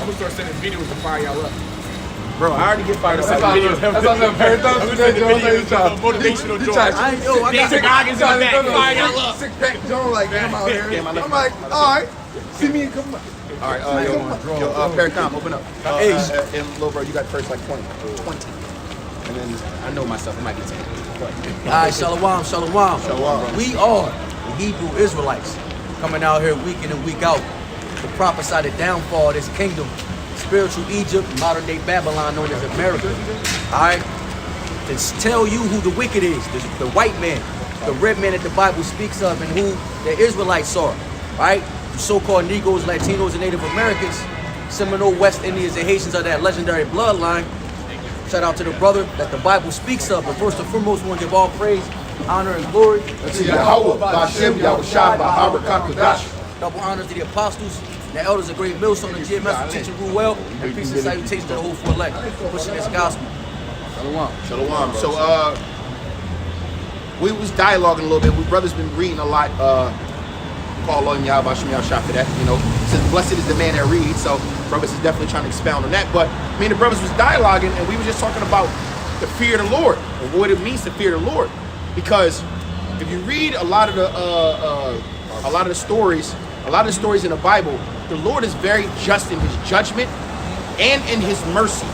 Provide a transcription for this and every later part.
I'm gonna start sending videos to fire y'all up. Bro, I already get fired up. That's all I'm saying. Motivational joke. These goggins in the back, fire y'all up. Sick back Joe, like, I'm out here. I'm like, all right, see me, come on. All right, yo, Paracom, open up. And little bro, you got first like 20. And then I know myself, it might be 10. All right, shalom. We are the Hebrew Israelites coming out here week in and week out to prophesy the downfall of this kingdom, spiritual Egypt, modern day Babylon known as America. All right, to tell you who the wicked is, the white man, the red man that the Bible speaks of, and who the Israelites are. Right, the so-called Negroes, Latinos, and Native Americans, Seminole, West Indians, and Haitians are that legendary bloodline. Shout out to the brother that the Bible speaks of. But first and foremost, we want to give all praise, honor, and glory to Yahweh, Bashem, Yahushua, Bahar, Kakadash. Double honors to the apostles, the elders of Great Millstone, the GMS for teaching rule well, and peace and salutation to the whole full elect, pushing this gospel. Shalom. So, we was dialoguing a little bit. We brothers been reading a lot. Call on Yahweh, Bashem, Yahushua for that. You know, since blessed is the man that reads. So, brothers is definitely trying to expound on that. But me and the brothers was dialoguing, and we were just talking about the fear of the Lord, or what it means to fear the Lord. Because if you read a lot of the stories in the Bible, the Lord is very just in his judgment and in his mercy.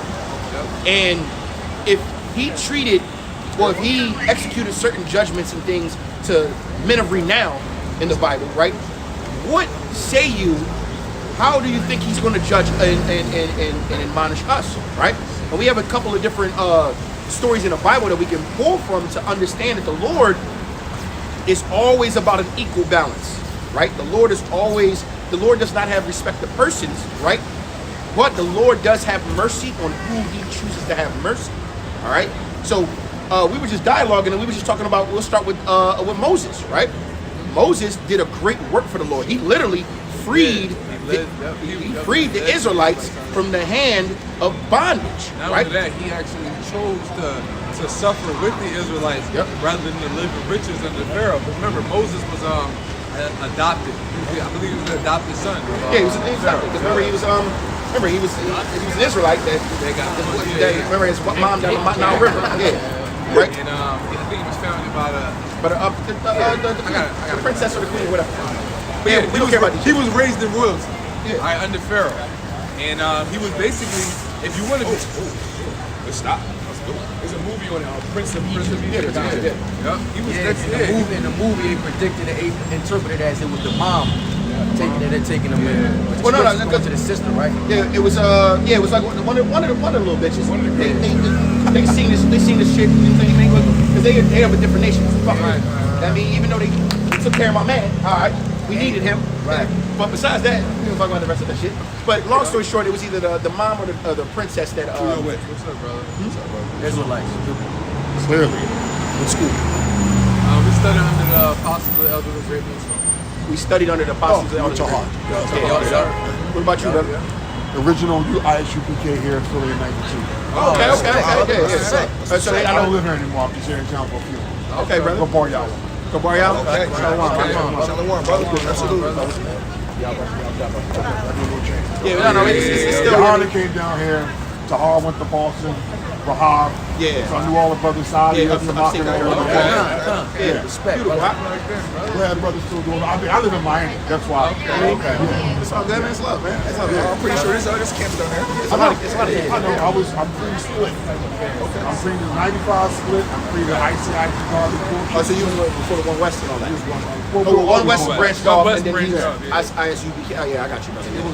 And if he if he executed certain judgments and things to men of renown in the Bible, right? What say you? How do you think he's going to judge and admonish us, right? And we have a couple of different stories in the Bible that we can pull from to understand that the Lord is always about an equal balance, right? The Lord does not have respect to persons, right? But the Lord does have mercy on who he chooses to have mercy, all right? So we were just dialoguing, and we were just talking about, we'll start with Moses, right? Moses did a great work for the Lord. He literally freed the Israelites from the hand of bondage. Not right? only that, he actually chose to suffer with the Israelites rather than to live in riches under Pharaoh. But remember, Moses was adopted. I believe he was an adopted son. He was exactly. Remember, he was an Israelite. Remember, his mom died on the Nile River. Yeah. Right. And I think he was founded by the princess or the queen, whatever. But yeah, we don't care about these. He was raised in royalty, under Pharaoh, and he was basically, if you want to be, let's stop. There's a movie on Prince of Egypt. He was in the movie they predicted it, interpreted as it was the mom taking him in. Well, no, to the sister, right? Yeah, it was like one of the little bitches. They seen this shit because they have a different nation. Right. I mean, even though they took care of my man, all right, we needed him. Right. But besides that, we don't talk about the rest of that shit. But long story short, it was either the mom or the princess that. What's up, brother? Israelites. Clearly. In school. We studied under the apostles of the elders of Great Millstone. We studied under the apostles of the elders. What about you, brother? Original ISUPK here in Philly in 92. Okay. So I don't live here anymore. I'm just here in town for a few. Okay, brother. Go bar y'all. Okay. Shalom, brother. Absolutely. Yeah, no, it's still. Harley came down here. Tahar went to Boston. Rahab. Yeah. So I knew all the brothers side. Yeah, respect. Beautiful. Glad brothers still doing it. I live in Miami. That's why. Okay. It's all good, man. It's love, man. It's love. I'm pretty sure this camp down there. It's a lot of I'm pretty split. Okay. I'm pretty the 95 split. I'm pretty the ICI Garden. Oh, so you was before the One West and all that? One West branched off, and then he's ISUBK. Oh, yeah, I got you, brother. It was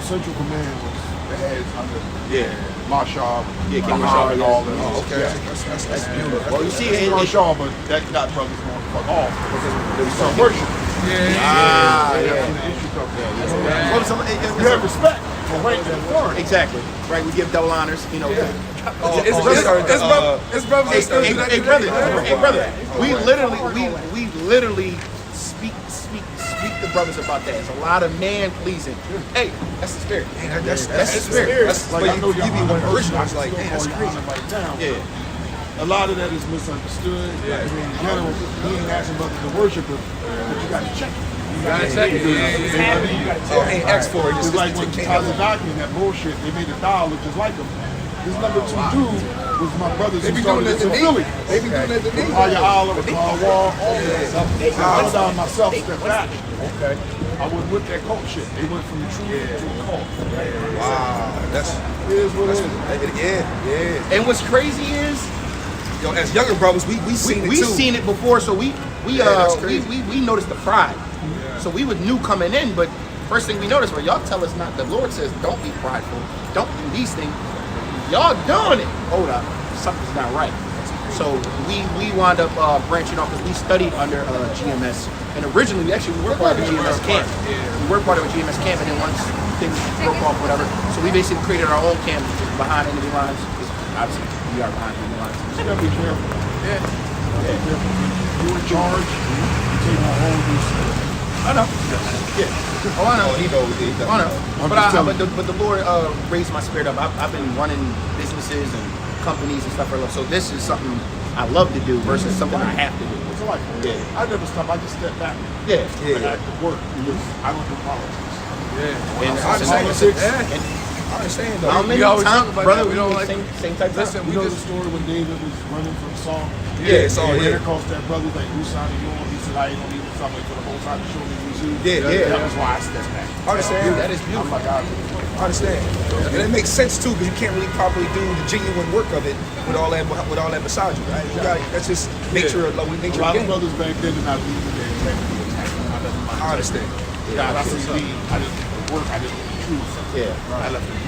Central Command was the heads under. Yeah. Marshall, King Marshall, and all that. Okay. That's beautiful. Well, you see, Marshall, but that got brothers going to fuck off because there was some worship. Yeah. You have respect for rank and authority. Exactly. Right. We give double honors. You know. It's brothers. Hey, brother. We literally speak the brothers about that. It's a lot of man pleasing. Hey, that's the spirit. That's the spirit. That's like I know you be one original. It's like, man, that's crazy. Right now. Yeah. A lot of that is misunderstood. I mean, in general, we ain't asking brothers to worship, but you got to check it. You Ain't X for it. It's like when Tazadaki and that bullshit, they made a doll look just like him. This number 2 dude was my brothers who started this in Philly. They be doing that to me. Aya Oliver, Carl Wall, all that stuff. I went down myself, stepped back. Okay. I wasn't with that cult shit. They went from the truth to the cult. Wow. That's It is what it is. yeah. And what's crazy is, Yo, as younger brothers, we seen it we too. seen it before, so we that's crazy. noticed the pride. So we was new coming in, but first thing we noticed, well, y'all tell us not. The Lord says, don't be prideful, don't do these things. Y'all doing it. Hold up, something's not right. So we wound up branching off because we studied under GMS, and originally we were part of a GMS camp. We were part of a GMS camp, and then once things broke off, whatever, so we basically created our own camp behind enemy lines. Obviously, we are behind enemy lines. You gotta be careful. Yeah. Be careful. You in charge, you take my own use. I know. Yeah. Oh, I know. He knows. I know. I'm But just telling but the Lord raised my spirit up. I've been running businesses and companies and stuff for a long. So this is something I love to do versus something I have to do. It's like, I never stop. I just step back. Yeah. And I work because I don't do politics. And I understand. Politics, I understand though. how many We always times, talk about brother? that. We don't like. Same type of Listen, time. You we know just. the story when David was running for the song? Yeah, it's all And yeah. across that brother like, who's signing you on? He said, I ain't gonna need something for the whole time to show me who's you. Yeah. That's why I step back. I understand. That is I'm beautiful. like, I understand. And it makes sense too, because you can't really properly do the genuine work of it with all that beside you, right? You got that's just nature of a nature of lot of game. brothers back then did not leave with their integrity attack. I left my I understand. God, I said leave. I didn't work. I didn't choose. Yeah. I left the truth.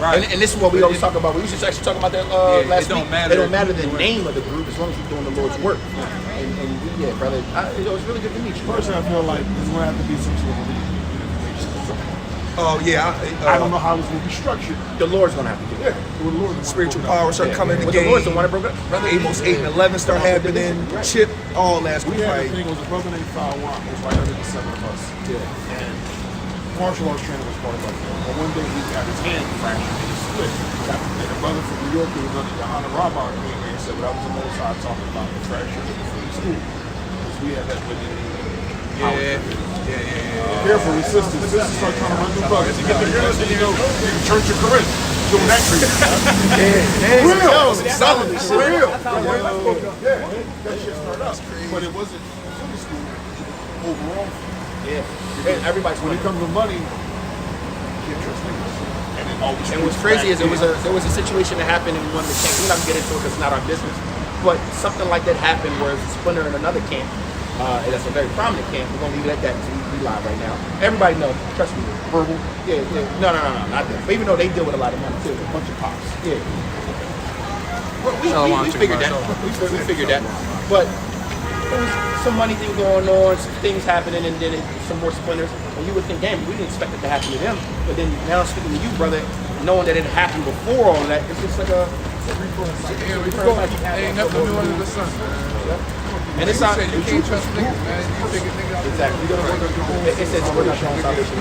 Right. And this is what we always talk about. We used to actually talk about that last it don't week. matter It don't if matter you the do it. name of the group as long as you're doing the Lord's work. And we, brother, it was really good to meet you. Personally, I feel like there's going to have to be some sort of Oh yeah. I don't know how it's going to be structured. The Lord's gonna have to do it. The Lord is Spiritual power start coming in the But game. the Lord's the one that broke it. Brother, Amos 8 and 11 start happening. Chip, all last We week. had a Right? thing, it was a brother named Fowler Wong, it was like under the 7 of us. Yeah. And martial arts training was part of our thing. But one day he got his hand fractured and he split. And a brother from New York who was under Johanna Robart came here and said, well, that was the most high talking about the fracture in the free school. Because we had that with it. Careful, resistance. Resistance start trying to run through brothers. You get the girls and you go, you Church of Corinth. Doing that treatment. Real. Solid For real. Yeah, that shit started up. But it wasn't Sunday school overall. Yeah. Everybody's When winning. it comes to money, you can't trust niggas. And it always And what's crazy is there was a situation that happened in one of the camps. We're not gonna get into it because it's not our business. But something like that happened where it's a splinter in another camp. And that's a very prominent camp. We're gonna leave it at that because we live right now. Everybody knows. Trust me. verbal, Yeah. No, not that. But even though they deal with a lot of money too. a bunch of pops. Yeah. Well, we figured that. We figured that. But there was some money thing going on, some things happening, and then some more splinters. And you would think, damn, we didn't expect it to happen to them. But then now speaking to you, brother, knowing that it happened before all of that, it's just like a referral. Ain't nothing new under the sun. And it's You not. said you can't trust niggas, man. You take a nigga out. Exactly. It says we're not showing salvation.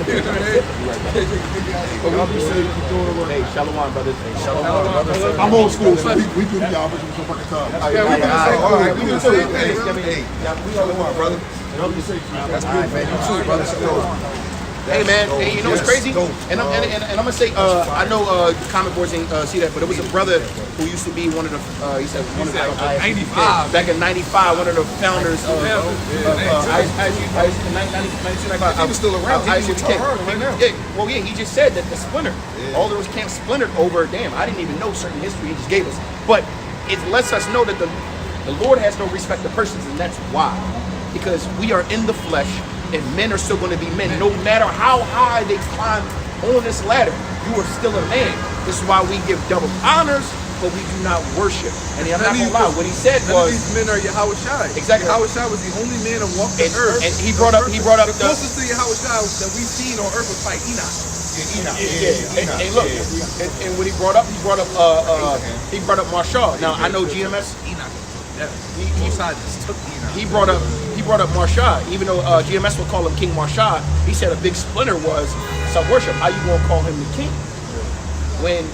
But I'll be safe, keep doing the work. Hey, shalom, brothers. Hey, shalom, brothers. I'm old school, so we do the opposite so fucking time. Yeah, we gonna say, All right, we do the same thing. Hey, We all want, brother. Y'all be safe, man. That's good, man. You too, brother. Hey man, hey, you know what's Yes, crazy? dope. And I'm gonna say, I know comic boards didn't see that, but it was a brother who used to be one of the, he said one of the, 95. back in '95, one of the founders of He was still around. He was right now. Well, yeah, he just said that the splinter, all those camps splintered over. Damn, I didn't even know certain history. He just gave us, but it lets us know that the Lord has no respect to persons, and that's why, because we are in the flesh. And men are still going to be men. No matter how high they climb on this ladder, you are still a man. This is why we give double honors, but we do not worship. And I'm not going to lie, what he said None of was... these men are Yahweh Shai. Exactly. Yahweh Shai was the only man that walked the earth. And he brought up the closest to Yahweh Shai that we've seen on earth was like Enoch. And look, and what he brought up Marshall. Now, I know GMS... He brought up Marshall, even though GMS would call him King Marshall. He said a big splinter was self-worship. How you gonna call him the king when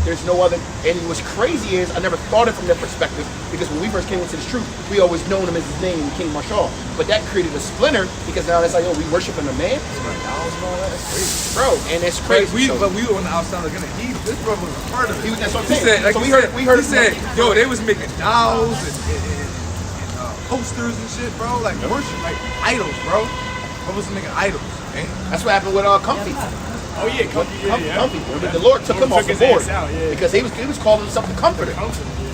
There's no other. And what's crazy is I never thought it from that perspective, because when we first came into this truth, we always known him as his name, King Marshall. But that created a splinter, because now it's like, oh, we worshiping a man? That's crazy. Bro, and it's crazy. But we were on the outside looking at this brother was a part of it. That's what I'm He saying. said, like So he said, yo, they was making dolls and posters and shit, bro. Like worship, like idols, bro. I was making idols. Man. That's what happened with Comfy. Oh yeah, Comfy. But the Lord took him off the board because he was calling himself the Comforter.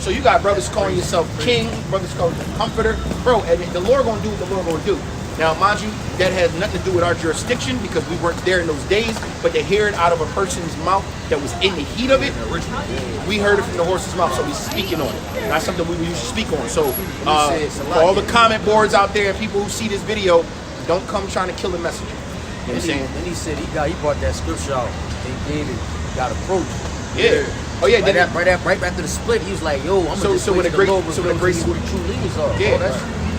So you got brothers calling yourself King, brothers calling you Comforter, bro. And the Lord gonna do what the Lord gonna do. Now, mind you, that has nothing to do with our jurisdiction because we weren't there in those days. But to hear it out of a person's mouth that was in the heat of it, we heard it from the horse's mouth, so we're speaking on it. That's something we usually speak on. So for all the comment boards out there and people who see this video, don't come trying to kill the messenger. You know what I'm saying? Then he said he brought that scripture out. And David got approached. Yeah. Oh yeah. Right after the split, he was like, "Yo, I'm gonna just wait till the Lord reveal who the true leaders are." Yeah. Bro,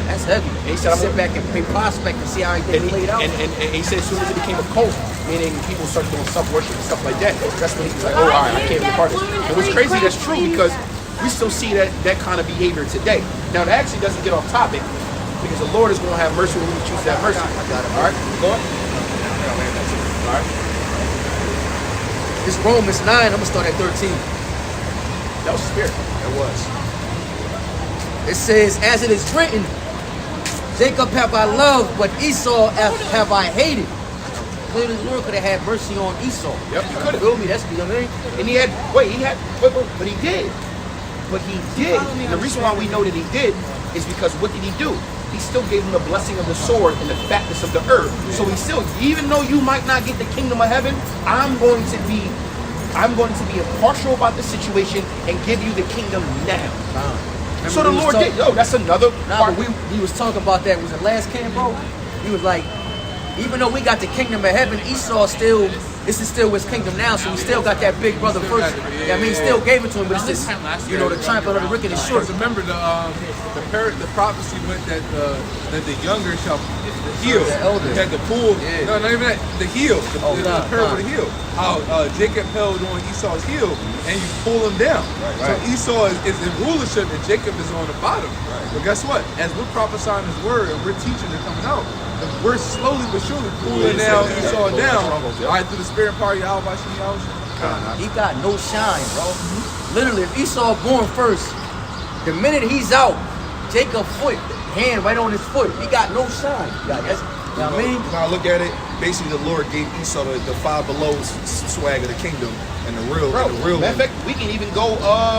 that's heavy. And he said, "I'm sit back and pay prospect and see how everything played out." And he said as soon as it became a cult, meaning people started doing self-worship and stuff like that, that's when he was like, "Oh, all right, I can't be a part of it." And what's crazy, that's true because we still see that kind of behavior today. Now, that actually doesn't get off topic because the Lord is going to have mercy when we choose to have mercy. I got it. All right, go on. All right. It's Romans 9. I'm gonna start at 13. That was spirit. It was. It says, as it is written, Jacob have I loved, but Esau have I hated. Clearly, the Lord could have had mercy on Esau. Yep, he could have. Feel me? That's the mean. And but he did. But he did. And the reason why we know that he did is because what did he do? He still gave him the blessing of the sword and the fatness of the earth. So he still, even though you might not get the kingdom of heaven, I'm going to be impartial about the situation and give you the kingdom now. So the Lord did. Yo, that's another part. But we was talking about that. Was it last camp, bro? He was like, even though we got the kingdom of heaven, Esau still, this is still his kingdom now, so we still got that big brother first. I mean, he still gave it to him, but it's just, you know, the triumph of the wicked is short. Remember the prophecy went that the younger shall heal, that the pool, no, not even that, the heel, the parable of the heel. How Jacob held on Esau's heel and you pull him down. So Esau is in rulership and Jacob is on the bottom. But guess what? As we're prophesying his word and we're teaching it coming out, we're slowly but surely pulling down Esau down. All right, through the spirit and power of Yahweh. He got no shine, bro. Literally, if Esau born first, the minute he's out, Jacob's foot, hand right on his foot, he got no shine. You know what I mean? When I look at it, basically the Lord gave Esau the five below swag of the kingdom and the real. Matter of fact, we can even go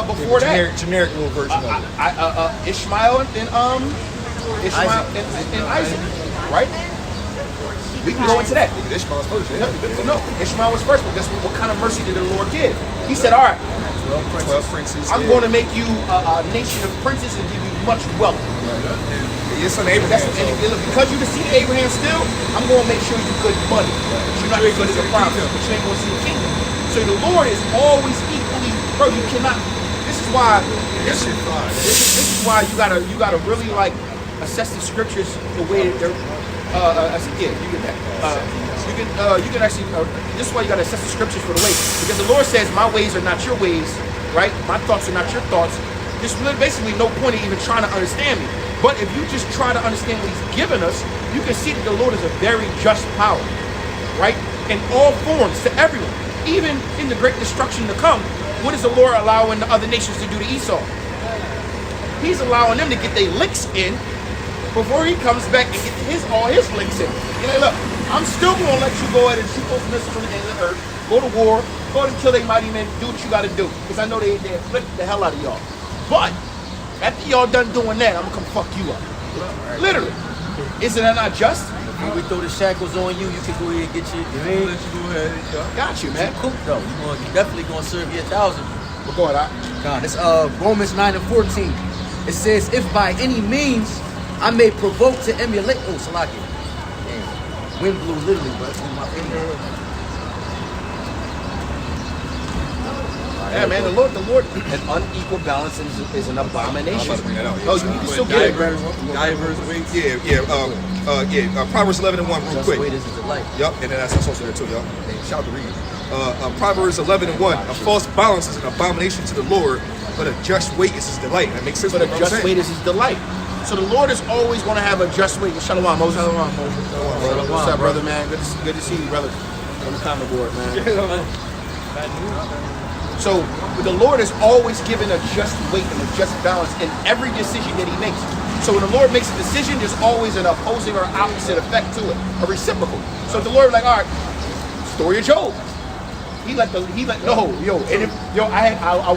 before that. Generic little version of it. Ishmael and Isaac, right? We can go into that. Ishmael's first, No, Ishmael was first, but guess what kind of mercy did the Lord give? He said, all right, 12 princes. I'm going to make you a nation of princes and give you much wealth. Your son Abraham. Because you see Abraham still, I'm going to make sure you're good money. You're not good as a promise, but you ain't going to see the kingdom. So the Lord is always equally, bro, you cannot, this is why you gotta really like assess the scriptures the way that they're, you get that. You can actually, this is why you gotta assess the scriptures for the way, because the Lord says, my ways are not your ways, right? My thoughts are not your thoughts. There's basically no point in even trying to understand me. But if you just try to understand what he's given us, you can see that the Lord is a very just power, right? In all forms, to everyone. Even in the great destruction to come, what is the Lord allowing the other nations to do to Esau? He's allowing them to get their licks in before he comes back and get all his licks in. You know, look, I'm still going to let you go ahead and shoot those missiles from the end of the earth, go to war, go ahead and kill their mighty men, do what you got to do, because I know they flip the hell out of y'all. But after y'all done doing that, I'm going to come fuck you up. Literally. Isn't that not just? When we throw the shackles on you, you can go ahead and get your, you Let you go ahead. Got you, man. cook though. You definitely going to serve your 1,000. We're going out. God, it's Romans 9:14. It says, if by any means I may provoke to emulate. Oh, Salaki. Damn. Wind blew literally, but it's in my finger. Yeah, man, the Lord, an unequal balance is an abomination. I'm about to bring that out. Oh, you can still get it. Diverse weights. Proverbs 11:1, real Just quick. weight is a delight. Yep, and then that's also there too, y'all. Shout out to read. Proverbs 11:1. A false balance is an abomination to the Lord, but a just weight is his delight. That makes sense. But a what I'm just saying. weight is his delight. So the Lord is always going to have a just weight. Shalom, Moses. Shalom, Moses. Brother. What's up, brother, man? Good to see you, brother. On the comment board, man. So the Lord is always given a just weight and a just balance in every decision that he makes. So when the Lord makes a decision, there's always an opposing or opposite effect to it, a reciprocal. So the Lord, like, all right, story of Job. I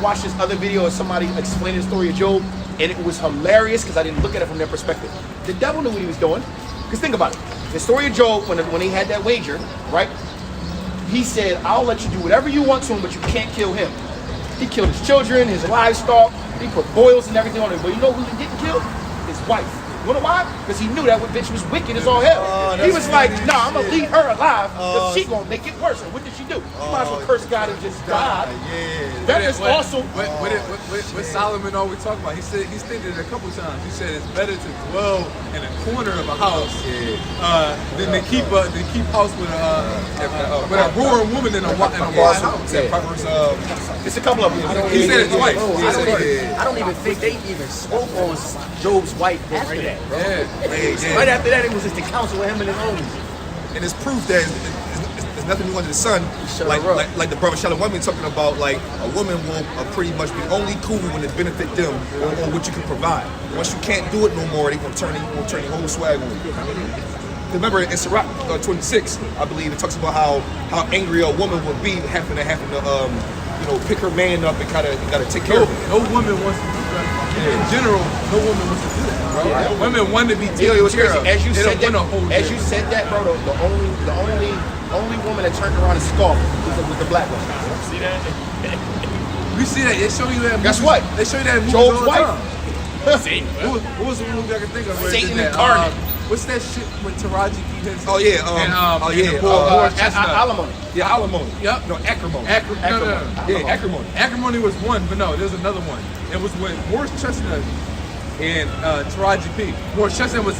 watched this other video of somebody explaining the story of Job, and it was hilarious because I didn't look at it from their perspective. The devil knew what he was doing. Because think about it. The story of Job, when he had that wager, right? He said, I'll let you do whatever you want to him, but you can't kill him. He killed his children, his livestock. He put boils and everything on it. But you know who he didn't kill? His wife. You know why? Because he knew that bitch was wicked as all hell. He was like, nah, I'm going to leave her alive because she going to make it worse. And what did she do? She might as well curse God and just die. That is also... What Solomon always talk about, he stated it a couple times. He said it's better to dwell in a corner of a house than to keep house with a roaring woman in a wide house. Proverbs, it's a couple of them. He said it twice. I don't even think they even spoke on Job's wife after that, bro. Yeah. Right after that, it was just the council with him and his homies. and it's proof that there's nothing new under the sun. Like the brother Shalom been talking about, like a woman will pretty much be only cool when it benefit them or what you can provide. Once you can't do it no more, they gonna turn your whole swag on you. Remember in Sirach 26, I believe it talks about how angry a woman would be having to pick her man up and gotta take care of him. No woman wants to do that. In general, no woman wants to do that, bro. Yeah. Women want to be taken care of. As you said that, bro, the only woman that turned around and scoffed was the black woman. See that? You see that? They show you that. Guess what? They show you that movie Job's all the wife. time. Satan. What was the movie I can think of? Satan incarnate. What's that shit with Taraji P. Henson? Oh yeah, alimony. Yeah, alimony. Yep. No, acrimony. Yeah, acrimony. Acrimony was one, but no, there's another one. It was with Morris Chestnut and Taraji P. Morris Chestnut was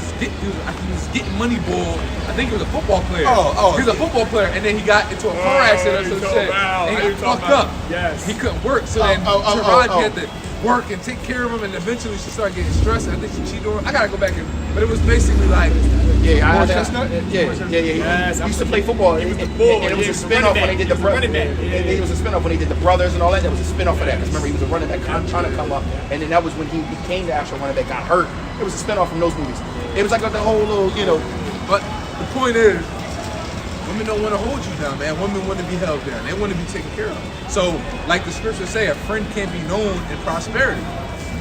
getting money ball. I think he was a football player. He was a football player, and then he got into a car accident or some shit, and he got fucked up. Yes. He couldn't work, so then Taraji had to work and take care of him, and eventually she started getting stressed. And I think she cheated on him. I gotta go back but it was basically like Morris Chestnut. Yeah. He used to play football, and it was a spinoff when they did the brothers. It was a spinoff when they did the brothers and all that. That was a spinoff of that. Because remember, he was a running back trying to come up, and then that was when he became the actual running back. Got hurt. It was a spinoff from those movies. It was like the whole little, But the point is, women don't want to hold you down, man. Women want to be held down. They want to be taken care of. So, like the scriptures say, a friend can't be known in prosperity.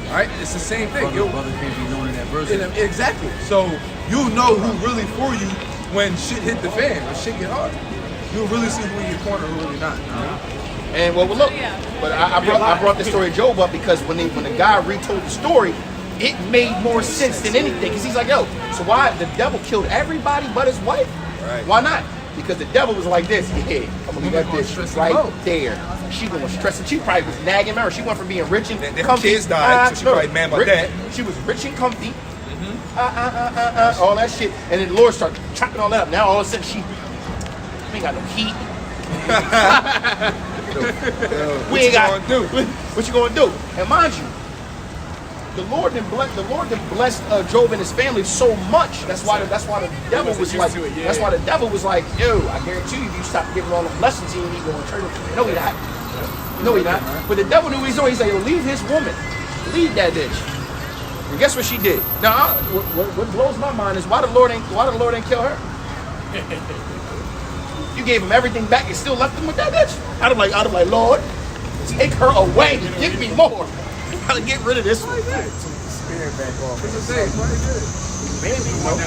All right? It's the same thing. Brother can't be known in adversity. Exactly. So, you'll know who really for you when shit hit the fan, when shit get hard. You'll really see who in your corner and who really not. And look, but I brought the story of Job up because when the guy retold the story, it made more sense than anything. Because he's like, yo, so why the devil killed everybody but his wife? Right. Why not? Because the devil was like this. Yeah, I'm gonna leave that bitch right there. She gonna stress, and she probably was nagging her. She went from being rich and her comfy. kids died, so she probably mad about that. She was rich and comfy. All that shit, and then the Lord started chopping all that up. Now all of a sudden she ain't got no heat. What you gonna do? What you gonna do? And mind you, the Lord then blessed Job and his family so much. That's why the devil was like. That's why the devil was like, yo, I guarantee you, if you stop giving all the blessings, he ain't gonna turn it. No, he not. No, he not. But the devil knew what he's doing. He's like, yo, leave his woman, leave that bitch. And guess what she did? Now, what blows my mind is why the Lord ain't kill her. You gave him everything back and still left him with that bitch. I'd have like, Lord, take her away. Give me more. Gotta get rid of this one. Spirit back off. Maybe Well,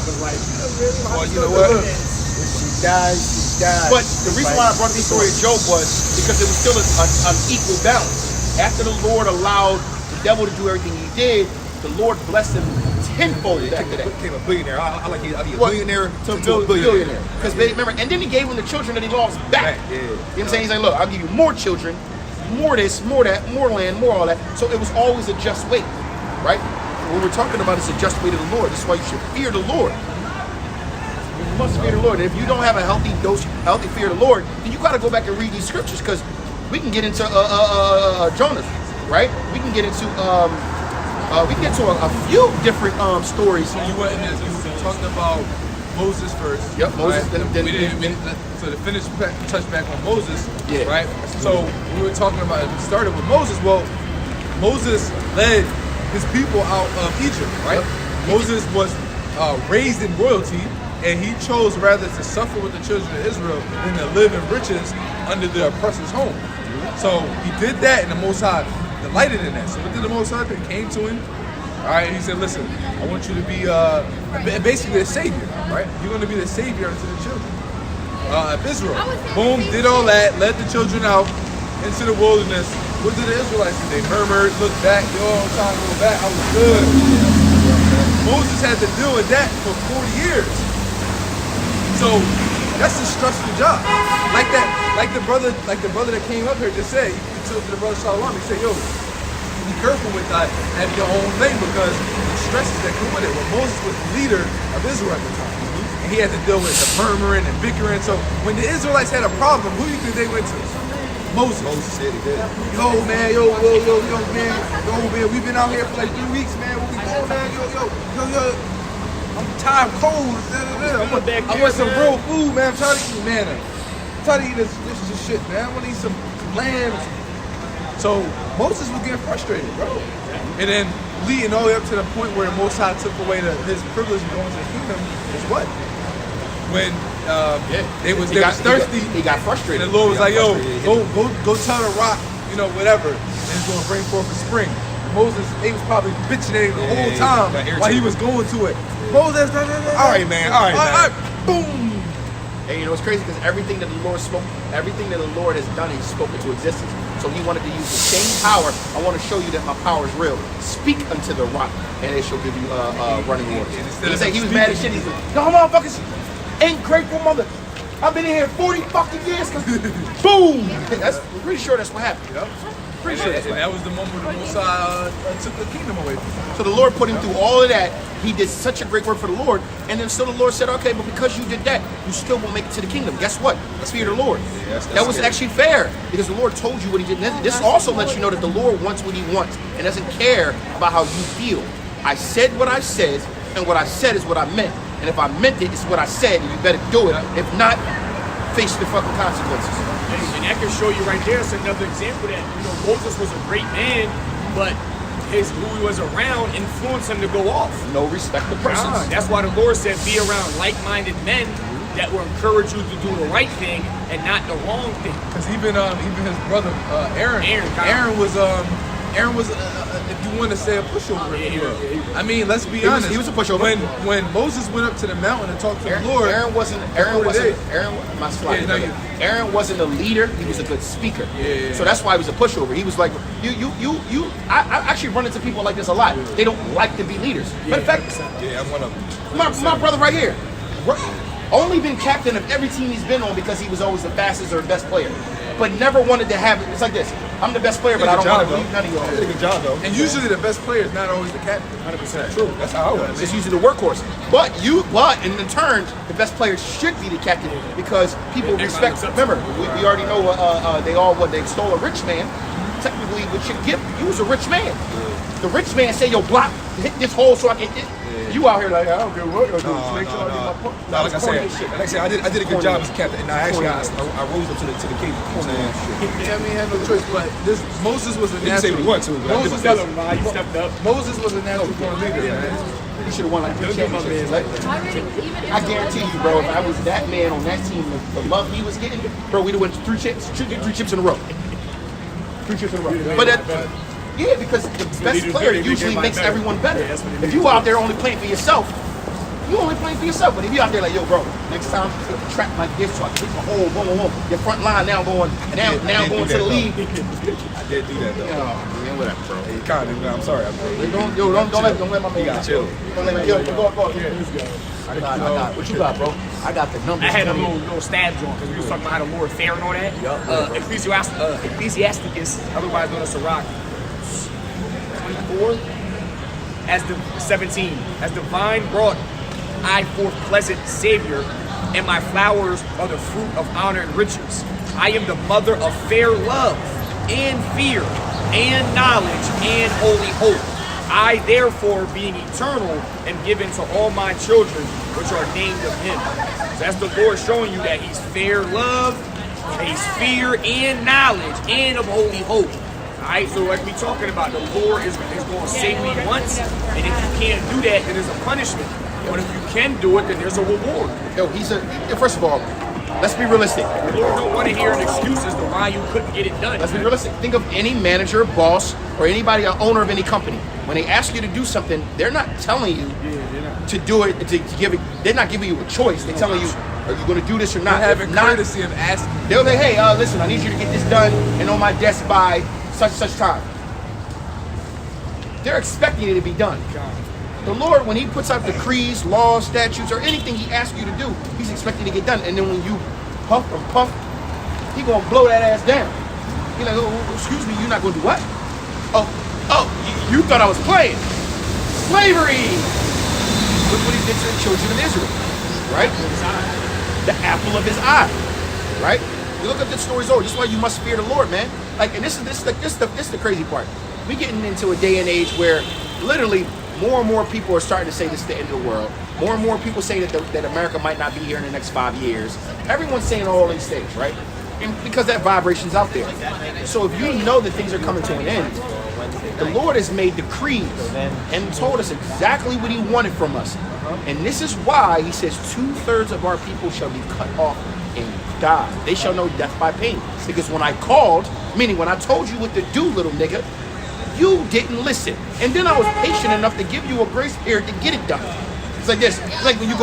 you know what? She dies. But the reason why I brought this story of Job was because it was still an equal balance. After the Lord allowed the devil to do everything he did, the Lord blessed him tenfold after that. Became a billionaire. I like it. I be a billionaire to a billionaire. Because remember, and then he gave him the children that he lost back. Yeah. You know what I'm saying? He's like, look, I'll give you more children, more this, more that, more land, more all that. So it was always a just weight, right? What we're talking about is a just weight of the Lord. That's why you should fear the Lord. You must fear the Lord. And if you don't have a healthy dose, healthy fear of the Lord, then you got to go back and read these scriptures, because we can get into Jonah, right? We can get into a few different stories. So you went in this, you were talking about Moses first. Yep, Moses. Right? So to finish, touch back on Moses, yeah. Right? So we were talking about, it started with Moses. Well, Moses led his people out of Egypt, right? Yep. Moses was raised in royalty, and he chose rather to suffer with the children of Israel than to live in riches under the oppressor's home. So he did that, and the Most High delighted in that. So what did the Most High do? He came to him, all right, and he said, listen, I want you to be basically a savior, right? You're going to be the savior unto the children of Israel. Boom, did all that, led the children out into the wilderness. What did the Israelites do? They murmured, looked back, yo, I'm trying to go back, I was good. Moses had to deal with that for 40 years. So that's a stressful job. Like the brother that came up here just said, he told the brother Shalom, he said, yo, be careful with that, have your own thing, because the stresses that come with it. Well, Moses was the leader of Israel at the time. And he had to deal with the murmuring and bickering. So when the Israelites had a problem, who do you think they went to? Moses. Moses said he did. Yo, man, we've been out here for like 3 weeks, man. What we doing, man? Yo. I'm tired, I'm cold. I want some real food, man. I'm trying to eat, man. I'm trying to eat this shit, man. I want to eat some lamb. So Moses was getting frustrated, bro. And then leading all the way up to the point where Most High took away his privilege of going to the kingdom is what? When they was thirsty. He got frustrated. And the Lord was like, yo, go tell the rock, whatever, and it's gonna bring forth a spring. And Moses, they was probably bitching at him the whole time while he was going to it. Moses, all right, man. Boom. And you know it's crazy, because everything that the Lord spoke, everything that the Lord has done, He's spoken to existence. So He wanted to use the same power. I want to show you that my power is real. Speak unto the rock, and it shall give you running waters. He was mad as shit. He's like, no, motherfuckers ain't grateful, mother. I've been in here 40 fucking years. Boom. I'm pretty sure that's what happened. Yep. Pretty sure that was the moment when the Most High took the kingdom away from him. So the Lord put him through all of that. He did such a great work for the Lord. And then still the Lord said, okay, but because you did that, you still won't make it to the kingdom. Guess what? Let's fear the Lord. That was actually fair, because the Lord told you what He did. And this also lets you know that the Lord wants what He wants and doesn't care about how you feel. I said what I said, and what I said is what I meant. And if I meant it, it's what I said, and you better do it. If not, face the fucking consequences. And that can show you right there. It's another example that, Moses was a great man, but who he was around influenced him to go off. No respect to persons. That's why the Lord said, be around like-minded men that will encourage you to do the right thing and not the wrong thing. Because even his brother Aaron was if you want to say a pushover, I mean, let's be honest. He was a pushover. When Moses went up to the mountain and talked to the Lord, Aaron wasn't a leader. He was a good speaker. So that's why he was a pushover. He was like, I actually run into people like this a lot. They don't like to be leaders. Matter of fact, I'm one of them. My brother right here, only been captain of every team he's been on because he was always the fastest or best player, but never wanted to have it. It's like this. I'm the best player, but I don't want to leave none of y'all. Did a good job, though. And usually the best player is not always the captain. 100% true. That's how I was. It's usually the workhorse. But in turn, the best player should be the captain, because people respect. Remember, we already know they extol a rich man. Technically, what you give, you was a rich man. The rich man say, yo, block, hit this hole so I can hit. You out here like, I don't care what you're doing. Make sure I get my point. Like I said, I did a good job as captain. And I rose up to the occasion. I mean, had no choice. But Moses was a natural. You can say what you want to, but I did my best. He stepped up. Moses was a natural born leader, man. You should have won like 3 championships. I guarantee you, bro, if I was that man on that team, the love he was getting, bro, we'd have won 3 chips in a row. 3 chips in a row. But yeah, because the best player usually makes everyone better. If you out there only playing for yourself, you only playing for yourself. But if you out there like, yo, bro, next time take the trap like this, so I can hit the hole, boom, boom, boom. Your front line now going to the lead. I did do that, though. Man, whatever, bro. Hey, kind of, I'm sorry. Don't let my man chill. Don't let me go. I got. What you got, bro? I got the numbers. I had a 20. little stab joint because we was talking about how the Lord fair and all that. Yup. Ecclesiasticus, otherwise known as Sirach, 24, as the 17, as the vine brought I forth pleasant savior, and my flowers are the fruit of honor and riches. I am the mother of fair love and fear and knowledge and holy hope. I therefore, being eternal, am given to all my children which are named of him. So that's the Lord showing you that he's fair love, and he's fear and knowledge and of holy hope. Alright, so like we talking about, the Lord is going to say what he wants, and if you can't do that, then there's a punishment. But if you can do it, then there's a reward. Yo, first of all, let's be realistic. The Lord don't want to hear an excuse as to why you couldn't get it done. Let's be realistic. Think of any manager, boss, or anybody, an owner of any company. When they ask you to do something, they're not telling you to do it, to give it. They're not giving you a choice. They're telling you, are you going to do this or not? They're having If not, courtesy of asking. they'll say, hey, listen, I need you to get this done and on my desk by such time. They're expecting it to be done. The Lord, when he puts out decrees, laws, statutes, or anything he asks you to do, he's expecting to get done. And then when you puff and puff, he gonna blow that ass down. He's like, oh, excuse me, you're not gonna do what? Oh, you thought I was playing. Slavery! Look what he did to the children of Israel, right? The apple of his eye, right? You look up the stories over. This is why you must fear the Lord, man. Like, and this is the crazy part. We getting into a day and age where literally more and more people are starting to say this is the end of the world. More and more people say that America might not be here in the next 5 years. Everyone's saying all these things, right? And because that vibration's out there. So if you know that things are coming to an end, the Lord has made decrees and told us exactly what he wanted from us. And this is why he says 2/3 of our people shall be cut off and die. They shall know death by pain. Because when I called, meaning when I told you what to do, little nigga, you didn't listen. And then I was patient enough to give you a grace period to get it done. It's like this. It's like when you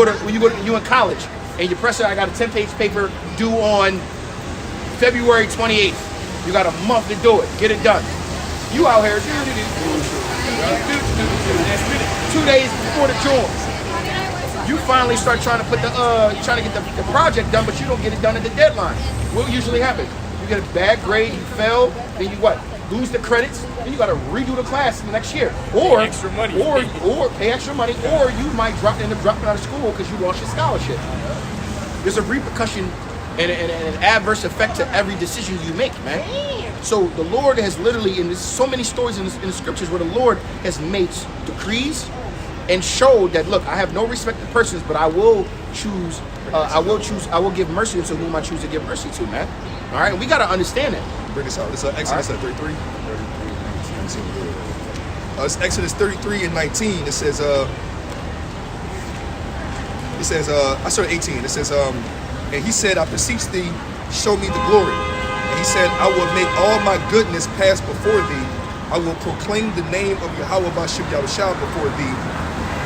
in college and your professor, I got a 10-page paper due on February 28th. You got a month to do it. Get it done. You out here 2 days before the drawings. You finally start trying to put trying to get the project done, but you don't get it done at the deadline. What usually happens? You get a bad grade, you fail, then you what? Lose the credits, then you got to redo the class the next year, or extra money, or pay extra money, or you might end up dropping out of school because you lost your scholarship. There's a repercussion and an adverse effect to every decision you make, man. So the Lord has literally, and there's so many stories in the scriptures where the Lord has made decrees and showed that, look, I have no respect to persons, but I will choose. I will give mercy to whom I choose to give mercy to, man. All right, and we got to understand that. Bring this out. This is Exodus 33. It's Exodus 33 and 19. It says, I started 18. It says, and he said, I beseech thee, show me the glory. And he said, I will make all my goodness pass before thee. I will proclaim the name of Yahweh Bashim Yahushua before thee,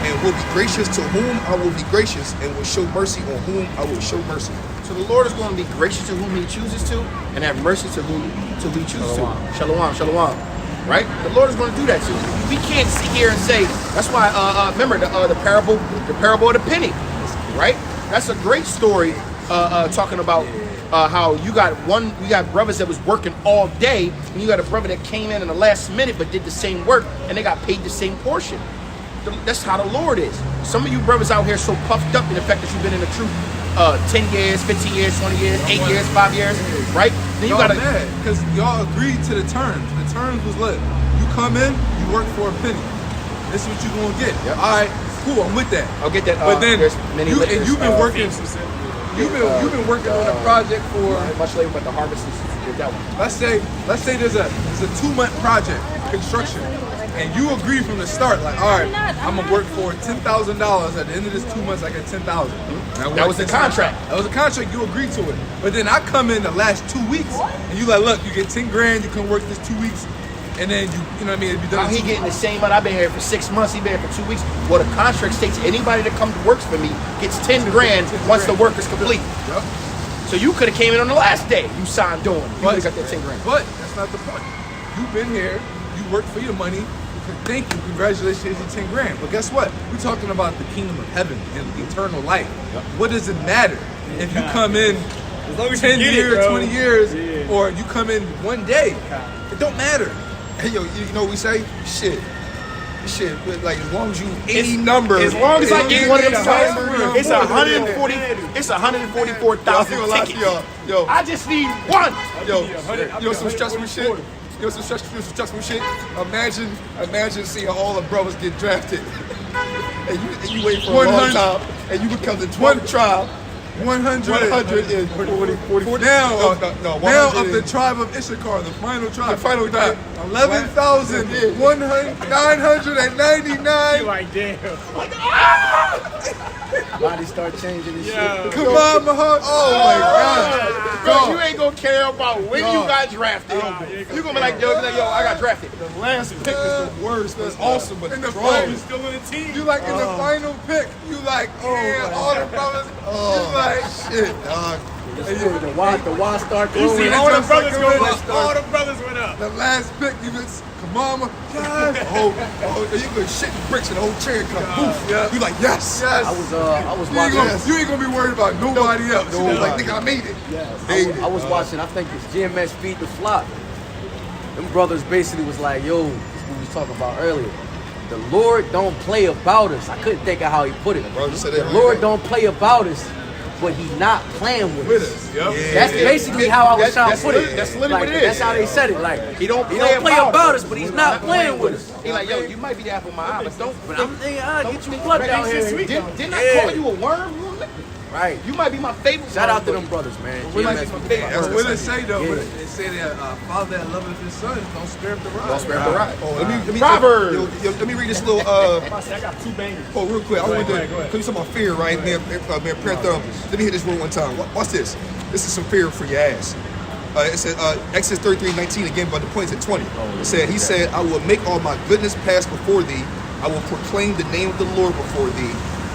and will be gracious to whom I will be gracious, and will show mercy on whom I will show mercy. So the Lord is going to be gracious to whom he chooses to, and have mercy to whom he chooses to. Shalom, shalom. Right? The Lord is going to do that to you. We can't sit here and say, that's why, remember the parable of the penny, right? That's a great story talking about how you got brothers that was working all day, and you got a brother that came in the last minute but did the same work, and they got paid the same portion. That's how the Lord is. Some of you brothers out here so puffed up in the fact that you've been in the truth 10 years, 15 years, 20 years, 8 years, 5 years, right? Then you gotta mad because y'all agreed to the terms. The terms was lit. You come in, you work for a penny. This is what you gonna get. Yep. All right, cool. I'm with that. I'll get that. But then you've been working. You've been working on a project for much later, but the harvest is that one. Let's say there's a 2-month project construction, and you agree from the start, like, all right, I'm gonna work for $10,000. At the end of this 2 months, I get $10,000. That was the contract. That was a contract. You agreed to it. But then I come in the last 2 weeks, and you like, look, you get 10 grand. You can work this 2 weeks, and then you know what I mean? It'd be done. He getting the same money. I've been here for 6 months. He been here for 2 weeks. Well, the contract states anybody that comes to works for me gets 10 grand once the work is complete. Yep. So you could have came in on the last day. You signed on. You would have got that 10 grand. But that's not the point. You've been here. You work for your money. Thank you, congratulations, here's your 10 grand. But guess what? We're talking about the kingdom of heaven and eternal life. What does it matter if you come in As long as 10 you get years, it, bro. 20 years, or you come in one day? It don't matter. Hey, yo, you know what we say? Shit, but like as long as you any number, As long as I get one of them signs, signs, it's 140. It's 144,000 tickets. Yo, I just need one. yo, some stressful shit. Yo, some stressful shit. Imagine seeing all the brothers get drafted, and you wait for a long 100. time, and you become the 12th tribe. 140. Now, Now of the tribe of Issachar, the final tribe. The final tribe. 11,999. You like, damn. Body start changing and shit. Come on, Mahal. Oh my God. Bro, you ain't gonna care about when you got drafted. You gonna be like, yo, I got drafted. the last pick is the worst. That's awesome, but In the strong. final, Still on the team. you like in the final pick. You like, yeah, all the brothers. You like, Shit, dog. The Y start You see growing. all the just brothers like go a up. restaurant. All the brothers went up. the last pick, you just come on, yes. Oh, you could shit bricks and the whole chair come poof. Yeah. You like yes. Yes. I was You ain't, watching. gonna, you ain't gonna be worried about nobody else. You Nobody. like, nigga, I made it. I was watching. I think it's GMS Feed the Flock. Them brothers basically was like, yo, this is what we was talking about earlier. The Lord don't play about us. I couldn't think of how he put it. Bro, you said The that Lord don't play about us, but he not playing with With us. us. Yep. That's basically how I was trying to put it. That's literally Like, what it is. That's how they said it. Like He don't he play don't play about us, but he's not playing with us. He like, yo, you might be the apple of my eye, but don't. But I'm thinking, get you plucked out here. Didn't I call you a worm? Right. You might be my favorite. Shout out to worm, them brothers, man. We might be GMS my Feed the favorite. Flock. That's what it say though. Yeah. But it say that father that loveth his son don't spare up the rod. Don't spare up the rod. Oh, let me Proverbs. let me read this little I got 2 bangers. oh real quick. I want to go ahead. cause you talking about fear, right? Man, Prayer Thumb. Let me hit this one time. Watch this. This is some fear for your ass. It said Exodus 33:19 again, but the point's at 20. It said, he said, I will make all my goodness pass before thee. I will proclaim the name of the Lord before thee.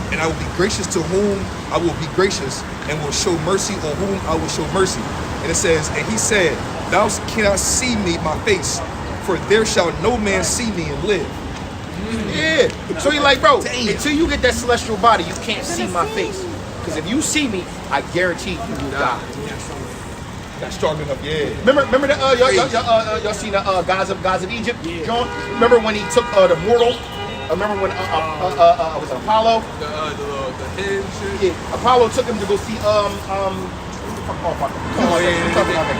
And I will be gracious to whom I will be gracious, and will show mercy on whom I will show mercy. And it says, and he said, thou cannot see me, my face, for there shall no man see me and live. Yeah. So you like, bro, until you get that celestial body, you can't see my face. Because if you see me, I guarantee you will die. Not strong enough, yeah. Remember that y'all seen the gods of Egypt? John? Remember when he took the mortal? Remember when was it Apollo? The head shit. Yeah, Apollo took him to go see The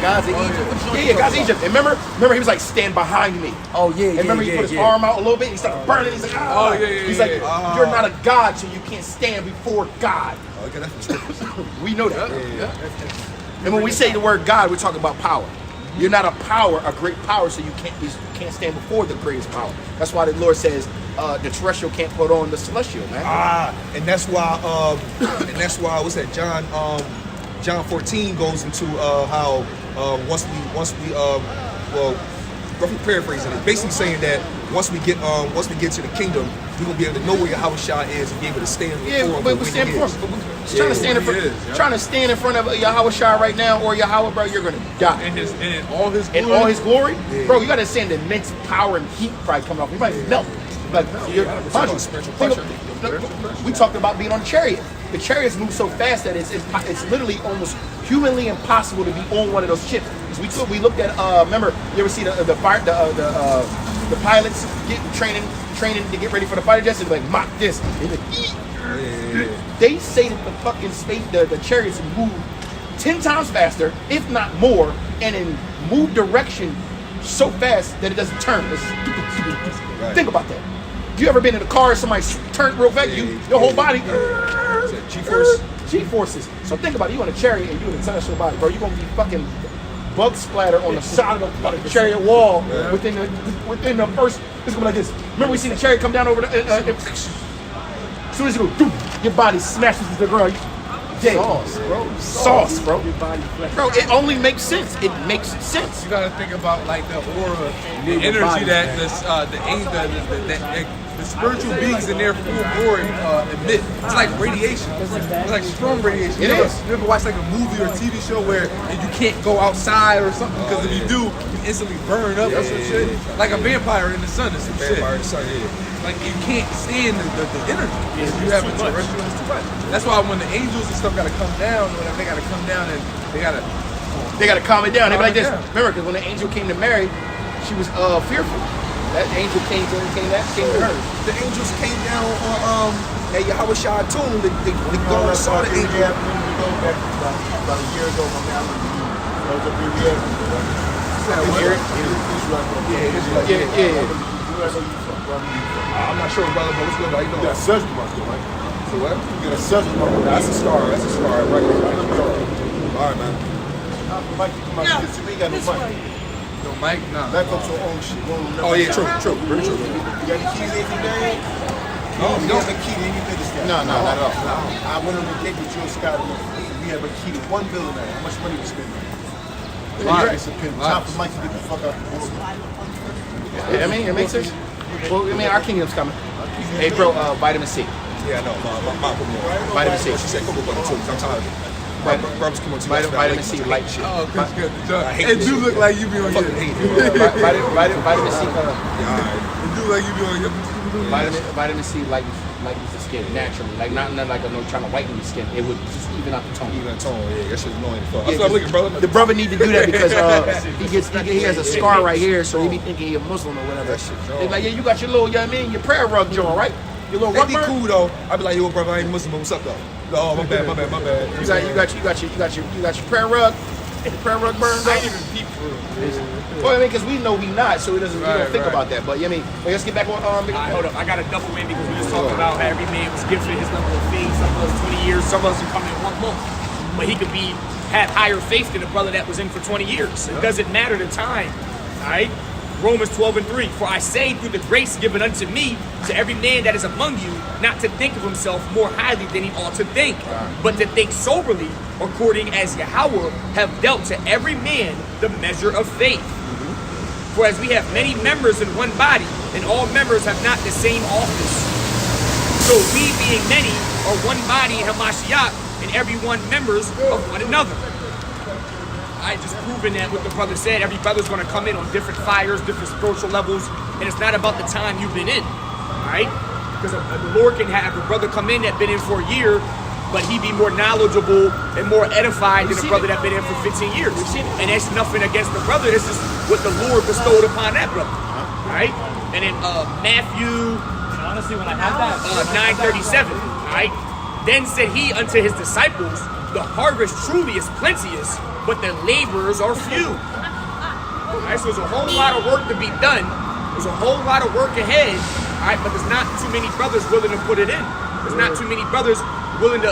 gods of Egypt. Yeah, gods of Egypt. And remember he was like, stand behind me. Oh yeah, And remember he put his arm out a little bit. He started burning. He's like, ah. Oh, yeah. He's like, you're not a god, so you can't stand before God. Okay, that's the scriptures. We know that. And when we say the word God, we're talking about power. You're not a power, a great power, so you can't stand before the greatest power. That's why the Lord says the terrestrial can't put on the celestial, man. And that's why what's that? John 14 goes into how once we roughly paraphrasing it, basically saying that once we get to the kingdom, we're gonna be able to know where Yahweh Shah is and be able to stand before Yeah, him. but we stand before him. Trying to stand in front of Yahweh Shah right now, or Yahweh, bro, you're gonna die. And all his In all his glory, bro, you gotta understand the immense power and heat probably coming off. You might melt. Like spiritual pressure. we talked about being on a chariot. The chariots move so fast that it's literally almost humanly impossible to be on one of those ships. We looked at remember you ever see the pilots getting training to get ready for the fighter jets and like mock this. They say that the fucking the chariots move 10 times faster, if not more, and in move direction so fast that it doesn't turn. It's stupid. Right. Think about that. You ever been in a car and somebody turned real fast? Your whole body. G-forces. So think about it. You in a chariot and you in a celestial body, bro. You're gonna be fucking bug splatter on the side of the chariot wall within the first. It's gonna be like this. Remember we seen the chariot come down over the. As soon as you go, your body smashes into the ground. Dead. Sauce, bro. Bro, it only makes sense. It makes sense. You gotta think about like the aura, the energy that the angel, that the spiritual beings in their full glory emit. It's like radiation. It's like strong radiation. It is. You ever watch like a movie or a TV show where you can't go outside or something because if you do, you instantly burn up or some shit? Like a vampire in the sun or some shit. Vampire in the sun, yeah. Like you can't stand the energy. If you have a terrestrial, it's too much. That's why when the angels and stuff gotta come down, whatever, they gotta come down and they gotta calm it down. They be like this. Calm it down. Remember, because when the angel came to Mary, she was fearful. That angel came to her. The angels came down on at Yahweh Shai tomb. They go and saw the angel. About a year ago, my family was up here. I'm not sure, brother, but what's good? How you You doing? got surgery, my good, right? So what? You got a surgery, my good. That's a scar. That's a scar. Right. All right, man. Mike, you come out. You ain't got no mic. no mic, nah. Back up your own shit. Oh yeah, true. Very true. You got the keys in today? No, we You don't. have a key to anything this guy. No, not at all. I went on the gate with Joe Scott. We have a key to one billionaire. How much money we spending? It's a pin. Time for Mike to get the fuck out the board. Yeah, I mean, it makes sense. Well, I mean, our kingdom's coming. Hey, bro, vitamin C. Yeah, no, my put me on. Vitamin C. She said cocoa butter too. 'Cause I'm tired of it. Brothers come on to Vitamin C light shit. Oh, Chris, good. I hate It this do shit, look bro. like you be on your. Fucking hate it. Vitamin C. It do like you be on your. Vitamin C lightens the skin naturally. Like not like no trying to whiten the skin. It would just even out the tone. Even a tone, yeah, that shit's annoying. Fuck. Yeah, That's what I'm looking, brother. The brother need to do that because he has a scar right here, so he be thinking he's a Muslim or whatever. That shit, They're like, yeah, you got your little, you know what I mean, your prayer rug joint, right? Your little They rug be burn? cool though. I be like, yo, brother, I ain't Muslim, but what's up though? Oh, my bad. You got your prayer rug. The prayer rug burns I up. ain't even peep for real. Well, I mean, because we know we not, so we don't think right. about that. But yeah, I mean, let's get back on. Hold up, I got a double win because we just talked about how every man was gifted his level of faith. Some of us 20 years, some of us are coming in 1 month. But he could have higher faith than a brother that was in for 20 years. It doesn't matter the time, all right? Romans 12:3, for I say through the grace given unto me, to every man that is among you, not to think of himself more highly than he ought to think, but to think soberly, according as Yahweh have dealt to every man the measure of faith. For as we have many members in one body, and all members have not the same office, so we being many are one body in Hamashiach, and every one members of one another. I just proven that what the brother said. Every brother's going to come in on different fires, different spiritual levels, and it's not about the time you've been in, all right? Because the Lord can have a brother come in that been in for a year, but he be more knowledgeable and more edified than a brother that been in for 15 years. And that's nothing against the brother. It's just what the Lord bestowed upon that brother, all right? And in Matthew, Honestly, when I had that, 9:37, all right? Then said he unto his disciples, the harvest truly is plenteous, but the laborers are few. All right, so there's a whole lot of work to be done. There's a whole lot of work ahead, all right, but there's not too many brothers willing to put it in. There's not too many brothers willing to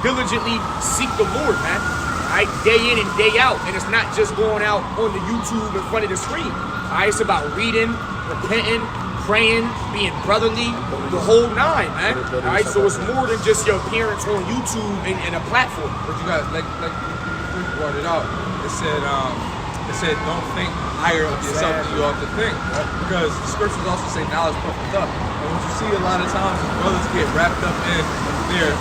diligently seek the Lord, man. All right, day in and day out. And it's not just going out on the YouTube in front of the screen. All right, it's about reading, repenting, praying, being brotherly, the whole nine, man. All right, so it's more than just your appearance on YouTube and a platform. But you guys, like you brought it out. It said don't think higher of yourself than you ought to think, because the scriptures also say knowledge puffeth up. And what you see a lot of times is brothers get wrapped up in their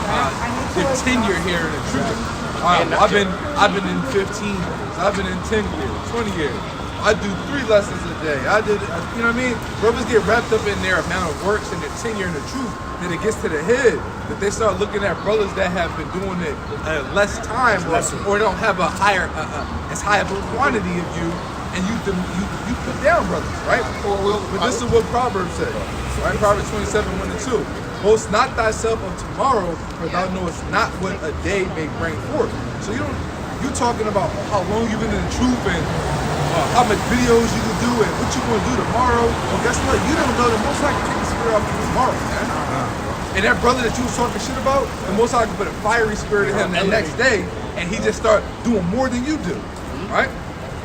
tenure here in the truth. I've been in 15 years. I've been in 10 years, 20 years. I do 3 lessons a day. You know what I mean? Brothers get wrapped up in their amount of works and their tenure in the truth. Then it gets to the head that they start looking at brothers that have been doing it less time or don't have a higher, as high of a quantity of you, and you put down brothers, right? But this is what Proverbs says, right? Proverbs 27:1-2. Boast not thyself of tomorrow, for thou knowest not what a day may bring forth. So you talking about how long you've been in the truth and how much videos you can do and what you gonna do tomorrow. Well, guess what? You don't know the Most High can take the spirit off you tomorrow, man. And that brother that you was talking shit about, the Most High can put a fiery spirit in him the next day, and he just start doing more than you do, right?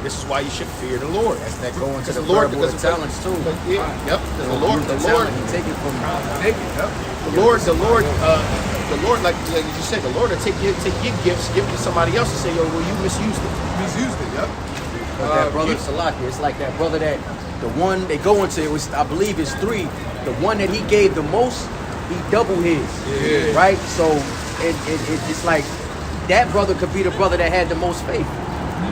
This is why you should fear the Lord. That's that going to the Lord, parable of the talents too. Yeah, yep. The Lord, He take it from the Lord, like you said, the Lord will take your gifts, give it to somebody else, and say, yo, well, you misused it. Misused it, yep. But that brother Salaki, it's like that brother that The one they go into, it was, I believe it's 3. The one that he gave the most, he doubled his. Yeah. Right? So it's like that brother could be the brother that had the most faith.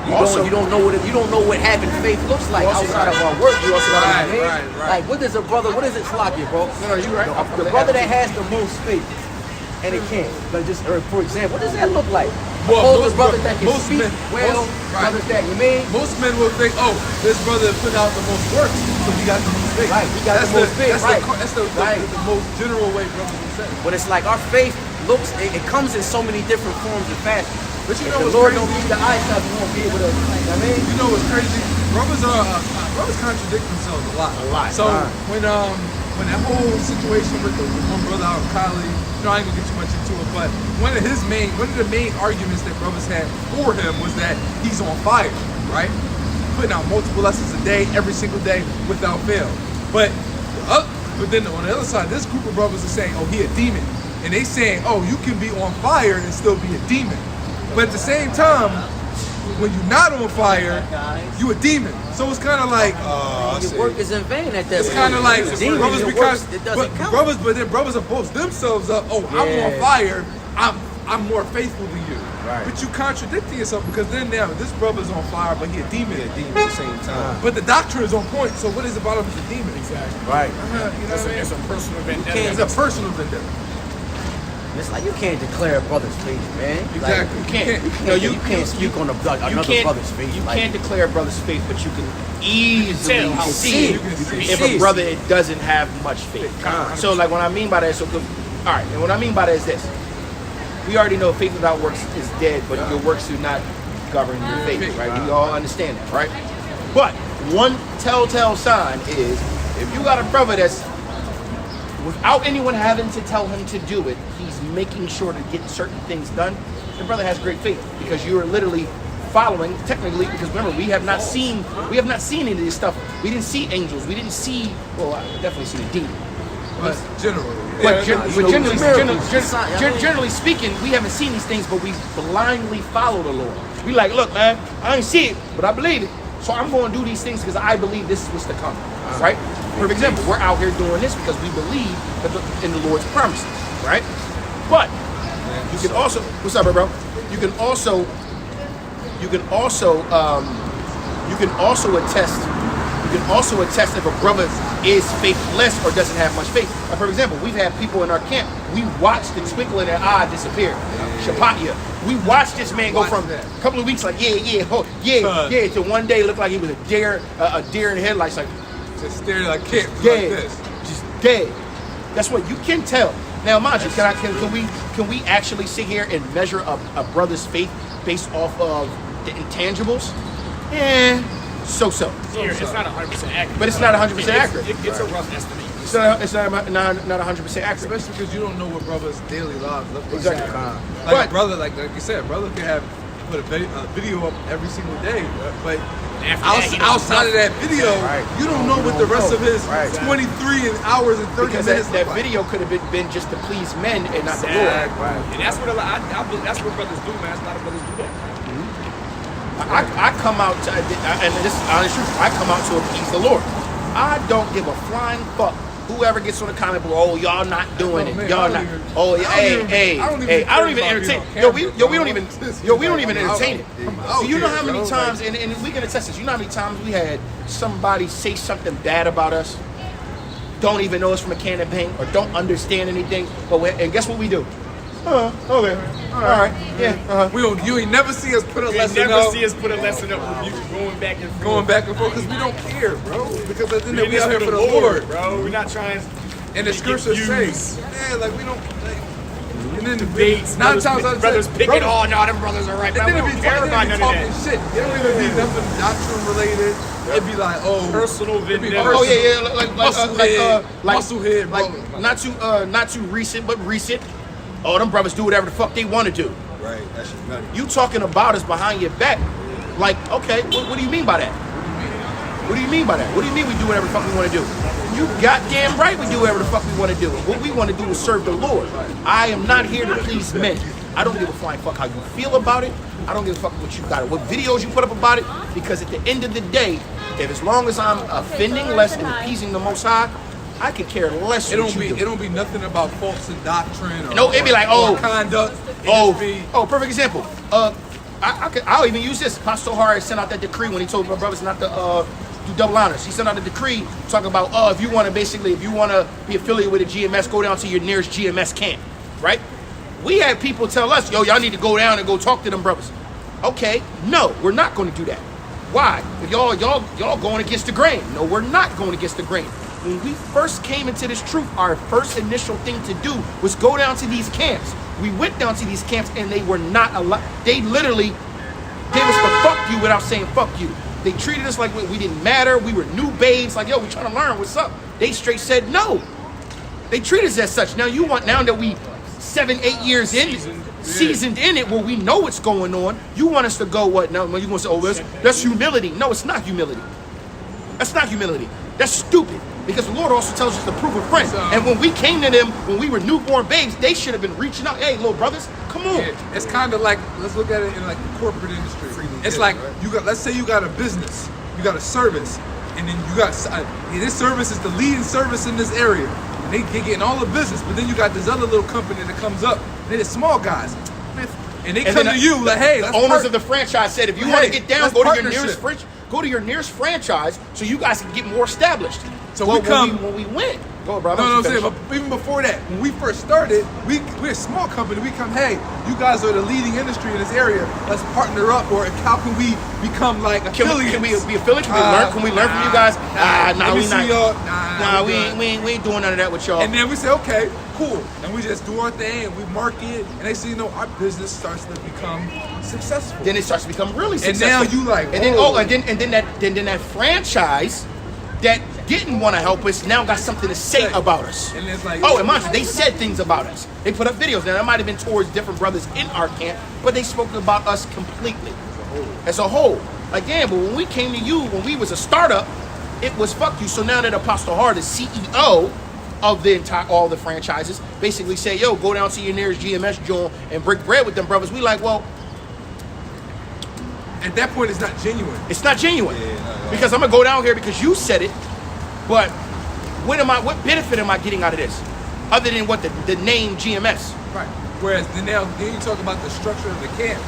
You don't know what having faith looks like outside of our work. You also know what I mean? Right. Like, what is it, Slakia, bro? No, you right. The brother that has the most faith, and it can't. But just, for example, what does that look like? Well, Those brothers that can most speak men- well, right. brothers that, you mean? Most men will think, oh, this brother put out the most work, so he got the most faith. Right, he got the most faith, right. That's the most general way brothers will say. But it's like our faith looks, it comes in so many different forms and fashions. But you If know the what's Lord crazy? don't give you the eyesight, you won't be able to, you know what I mean? You know what's crazy? Brothers contradict themselves a lot. So when that whole situation with the one brother out in Cali, I ain't gonna get too much into it, but one of the main arguments that brothers had for him was that he's on fire, right? Putting out multiple lessons a day, every single day, without fail. But then on the other side, this group of brothers are saying, oh, he a demon. And they saying, oh, you can be on fire and still be a demon. But at the same time, when you're not on fire, you a demon. So it's kind of like Your work is in vain at that it's kind of like demon, brothers your because work, it doesn't count. but then brothers are both themselves up. Oh, I'm Yeah. on fire. I'm more faithful than you. Right. But you contradicting yourself because then now this brother's on fire, but he a demon. At the same time. But the doctrine is on point. So what is it about him as a demon? Exactly. Right. You know what I mean? It's a personal vendetta. It's a personal vendetta. It's like you can't declare a brother's faith, man. Like, Exactly. you can't speak on another brother's faith. You like, can't declare a brother's faith, but you can easily tell how see you can see if it. a brother doesn't have much faith. So, like, what I mean by that is, all right, and what I mean by that is this. We already know faith without works is dead, but your works do not govern your faith, right? We all understand that, right? But one telltale sign is if you got a brother that's, without anyone having to tell him to do it, he's making sure to get certain things done, the brother has great faith because you are literally following, technically, because remember, we have not seen any of this stuff. We didn't see angels. We didn't see, well, I definitely seen a demon. But generally. But generally speaking, we haven't seen these things, but we blindly follow the Lord. We like, look, man, I ain't see it, but I believe it. So I'm going to do these things because I believe this is what's to come, right? For example, we're out here doing this because we believe that in the Lord's promises, right? But you can also, what's up, bro? You can also attest if a brother is faithless or doesn't have much faith. Like, for example, we've had people in our camp. We watched the twinkle in their eye disappear. Shapatya. We watched this man go from a couple of weeks like yeah, to one day look like he was a deer in headlights, like Just staring like kids like dead, this. just dead. That's what you can tell. Now, mind you, can we actually sit here and measure a brother's faith based off of the intangibles? So. It's not 100% accurate. But it's not 100% accurate. It's a rough estimate. It's not 100% accurate. Especially because you don't know what brothers' daily lives look like. Exactly. Like But- a brother, like you said, brother can put a video up every single day, but outside of that video, you don't know what the rest of his 23 hours and 30 Because minutes that look like. video could have been just to please men and not the Lord. Exactly. And that's what that's what brothers do, man. A lot of brothers do that. I come out to, and this is honest truth, I come out to appease the Lord. I don't give a flying fuck whoever gets on the comment below. Oh, y'all not doing it. Y'all not. Oh, hey, I don't even entertain. We don't even entertain it. So you know how many times, and we can attest this. You know how many times we had somebody say something bad about us, don't even know us from a can of paint, or don't understand anything. And guess what we do? Okay. All right. Yeah. You ain't never see us put a You lesson never out. see us put a lesson up with you going back and forth. Going back and forth because we don't care, bro. Because at the end We're of the day, we out here for the Lord. bro. We're not trying. And the to scriptures get say, views. yeah, like we don't. Like, and then Debates. nine times out of brothers 10, picking. Oh no, them brothers are right. And Man, then we it be don't care about none of talking that. shit. It don't even be nothing doctrine related. It'd be like, oh, Personal it'd be vendetta. Oh yeah, like musclehead, like bro. not too recent, but recent. Oh, them brothers do whatever the fuck they want to do. Right, that shit's nutty. You talking about us behind your back? Like, okay, what do you mean by that? What do you mean by that? What do you mean we do whatever the fuck we want to do? You goddamn right we do whatever the fuck we want to do. What we want to do is serve the Lord. I am not here to please men. I don't give a flying fuck how you feel about it. I don't give a fuck what you got it, what videos you put up about it, because at the end of the day, if as long as I'm offending less and appeasing the Most High, I could care less what you do. It don't be nothing about faults in doctrine or, no, it'd be like, or conduct. Perfect example. I'll even use this. Pastor Hari sent out that decree when he told my brothers not to do double honors. He sent out a decree talking about, if you want to be affiliated with a GMS, go down to your nearest GMS camp, right? We had people tell us, y'all need to go down and go talk to them brothers. Okay, no, we're not going to do that. Why? If y'all going against the grain. No, we're not going against the grain. When we first came into this truth, our first initial thing to do was go down to these camps. We went down to these camps and they were not allowed. They literally gave us the fuck you without saying fuck you. They treated us like we didn't matter. We were new babes. Like, we're trying to learn what's up. They straight said no. They treat us as such. Now that we 7-8 years seasoned in it, where we know what's going on, you want us to go what? Now you want to say, that's humility. No, it's not humility. That's not humility. That's stupid. Because the Lord also tells us to prove a friend. And when we came to them, when we were newborn babes, they should have been reaching out. Hey, little brothers, come on. Yeah, it's kind of like, let's look at it in like the corporate industry. It's like, let's say you got a business, you got a service, and then you got, this service is the leading service in this area. And they getting all the business, but then you got this other little company that comes up, and they're the small guys. And they come to you like, hey, the owners of the franchise said, if you want to get down, go to your nearest franchise so you guys can get more established. So when we went, go, bro. No, I'm saying, but even before that, when we first started, we're a small company. We come, hey, you guys are the leading industry in this area. Let's partner up, or how can we become like affiliates? Can we be affiliates? Can we learn from you guys? We ain't doing none of that with y'all. And then we say, okay, cool, and we just do our thing, and we market, and they say, our business starts to become successful. Then it starts to become really successful. And now you like, then that franchise that didn't want to help us now got something to say about us. And it's like, and mind you, they said things about us. They put up videos. Now that might have been towards different brothers in our camp, but they spoke about us completely as a whole. Again, but when we came to you, when we was a startup, it was fuck you. So now that Apostle Hart is CEO of all the franchises, basically say, go down to your nearest GMS joint and break bread with them brothers. We like, well, at that point, it's not genuine. It's not genuine. Because I'm gonna go down here because you said it, but what benefit am I getting out of this? Other than what the name GMS. Right. Whereas then you talk about the structure of the camp,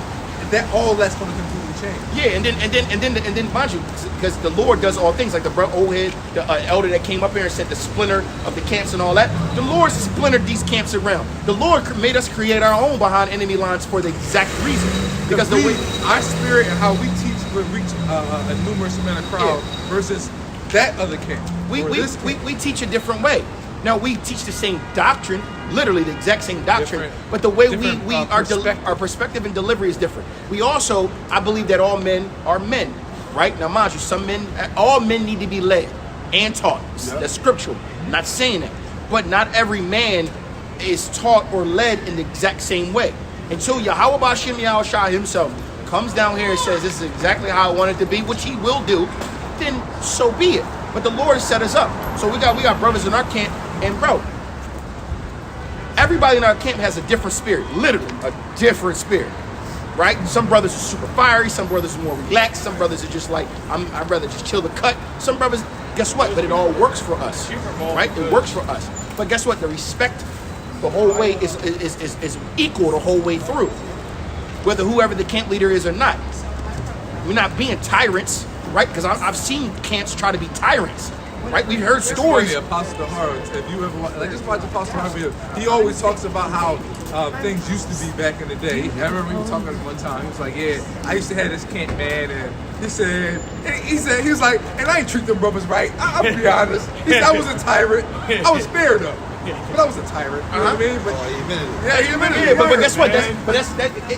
that's gonna completely change. Yeah, and then mind you, because the Lord does all things, like the old head, the elder that came up here and said the splinter of the camps and all that. The Lord splintered these camps around. The Lord made us create our own behind enemy lines for the exact reason. Because our spirit and how we teach will reach a numerous amount of crowd versus that other camp. We teach a different way. Now we teach the same doctrine, literally the exact same doctrine, but the way our perspective and delivery is different. We also, I believe that all men are men, right? Now mind you, all men need to be led and taught. That's scriptural. I'm not saying that, but not every man is taught or led in the exact same way. Until Yahweh Bashim Yahushua himself comes down here and says, this is exactly how I want it to be, which he will do, then so be it. But the Lord set us up. So we got brothers in our camp, and bro, everybody in our camp has a different spirit, literally a different spirit, right? Some brothers are super fiery, some brothers are more relaxed, some brothers are just like, I'd rather just chill the cut. Some brothers, guess what? But it all works for us, right? It works for us. But guess what? The respect the whole way is equal the whole way through, whether whoever the camp leader is or not. We're not being tyrants, right? Because I've seen camps try to be tyrants, right? We've heard stories. Apostle Hart, if you ever just watch Apostle Hart video, he always talks about how things used to be back in the day. I remember he was talking one time. He was like, "Yeah, I used to have this camp man," and he was like, "And I ain't treat them brothers right. I'll be honest. He said I was a tyrant. I was fair though." But I was a tyrant, you know what I mean? But he admitted it. Yeah, but guess what? That's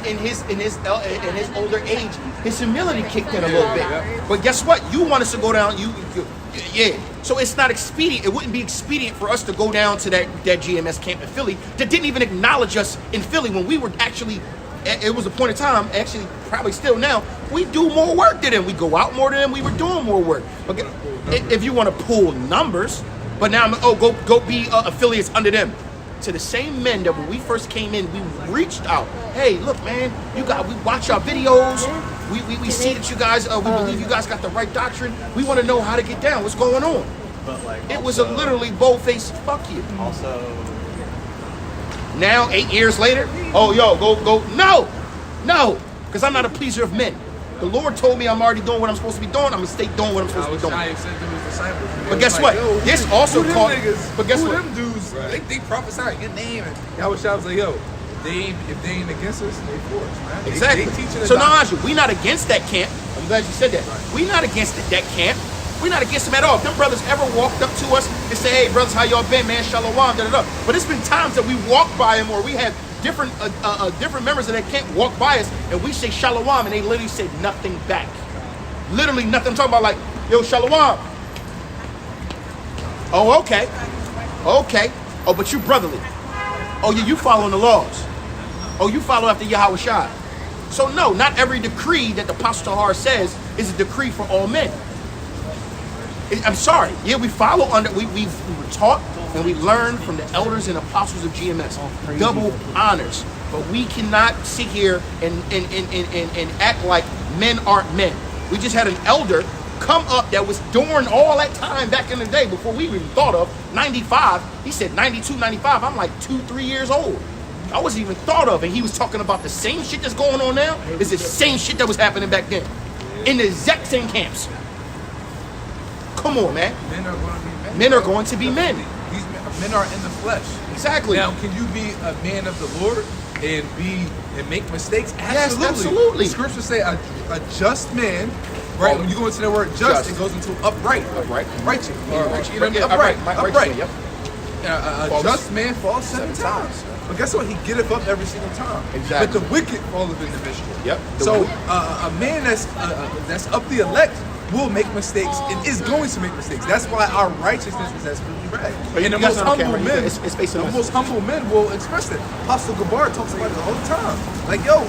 in his older age, his humility kicked in a little bit. But guess what? You want us to go down. So it's not expedient. It wouldn't be expedient for us to go down to that GMS camp in Philly that didn't even acknowledge us in Philly when we were actually. It was a point in time, actually, probably still now. We do more work than them. We go out more than them. We were doing more work. But if you want to pull numbers. But now, go be affiliates under them. to the same men that when we first came in, we reached out. Hey, look, man, we watch our videos. We see that you guys, we believe you guys got the right doctrine. We want to know how to get down. What's going on? But like, It was a literally bold-faced fuck you. also, Now, 8 years later, oh, yo, go. No, because I'm not a pleaser of men. The Lord told me I'm already doing what I'm supposed to be doing. I'm going to stay doing what I'm supposed to be doing. But guess what? This also caught. But guess what? Them dudes, they prophesy your name, and y'all was like, yo, if they ain't against us, they for us, man. Exactly. They teaching So now, we not against that camp. I'm glad you said that. Right. We not against that camp. We're not against them at all. If them brothers ever walked up to us and say, hey, brothers, how y'all been, man? Shalom, da-da-da. But it's been times that we walk by them or we have different members of that camp walk by us and we say shalom and they literally say nothing back. Literally nothing. I'm talking about like, yo, shalom. Oh, okay. Okay. Oh, but you brotherly. Oh, yeah, you following the laws. Oh, you follow after Yahweh Shai. So no, not every decree that the Apostle Tahar says is a decree for all men. I'm sorry. Yeah, we follow under. We were taught and we learned from the elders and apostles of GMS. Double honors. But we cannot sit here and act like men aren't men. We just had an elder come up that was during all that time back in the day before we even thought of 95. He said 92, 95. I'm like 2-3 years old. I wasn't even thought of, and he was talking about the same shit that's going on now. It's the same shit that was happening back then in the exact same camps. Come on, man. Men are going to be men. Men are going to be men. These men are in the flesh. Exactly. Now, can you be a man of the Lord and make mistakes? Yes, absolutely. The scriptures say a just man, right? When you go into the word just, it goes into upright. Righteous. Upright. Yep. A just man falls 7 times. But guess what? He getteth up every single time. Exactly. But the wicked falleth in the mystery. Yep. So a man that's up the elect will make mistakes and is going to make mistakes. That's why our righteousness is as filthy rags. And the most humble men, the most humble men will express that. Apostle Gabar talks about it all the time. Like, yo,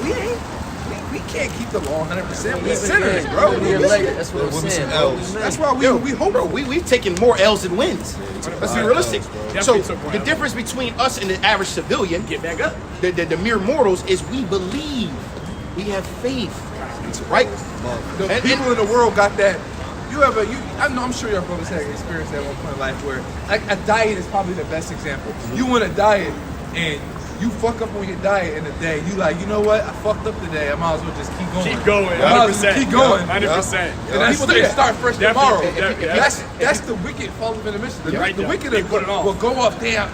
we can't keep the law 100%. We're sinners, bro. That's what I'm saying. That's why we hope. Bro, we've taken more L's than wins. Let's be realistic. So the difference between us and the average civilian, get back up. The mere mortals, is we believe. We have faith. Right? The people in the world got that. I'm sure your brothers had experienced that at one point in life where like a diet is probably the best example. You want a diet and you fuck up on your diet in a day. You like, you know what? I fucked up today. I might as well just keep going. Keep going. 100%. Keep going. 100%. And that's they start fresh tomorrow. Definitely. That's the wicked fall in the mission. The wicked will go up. Damn.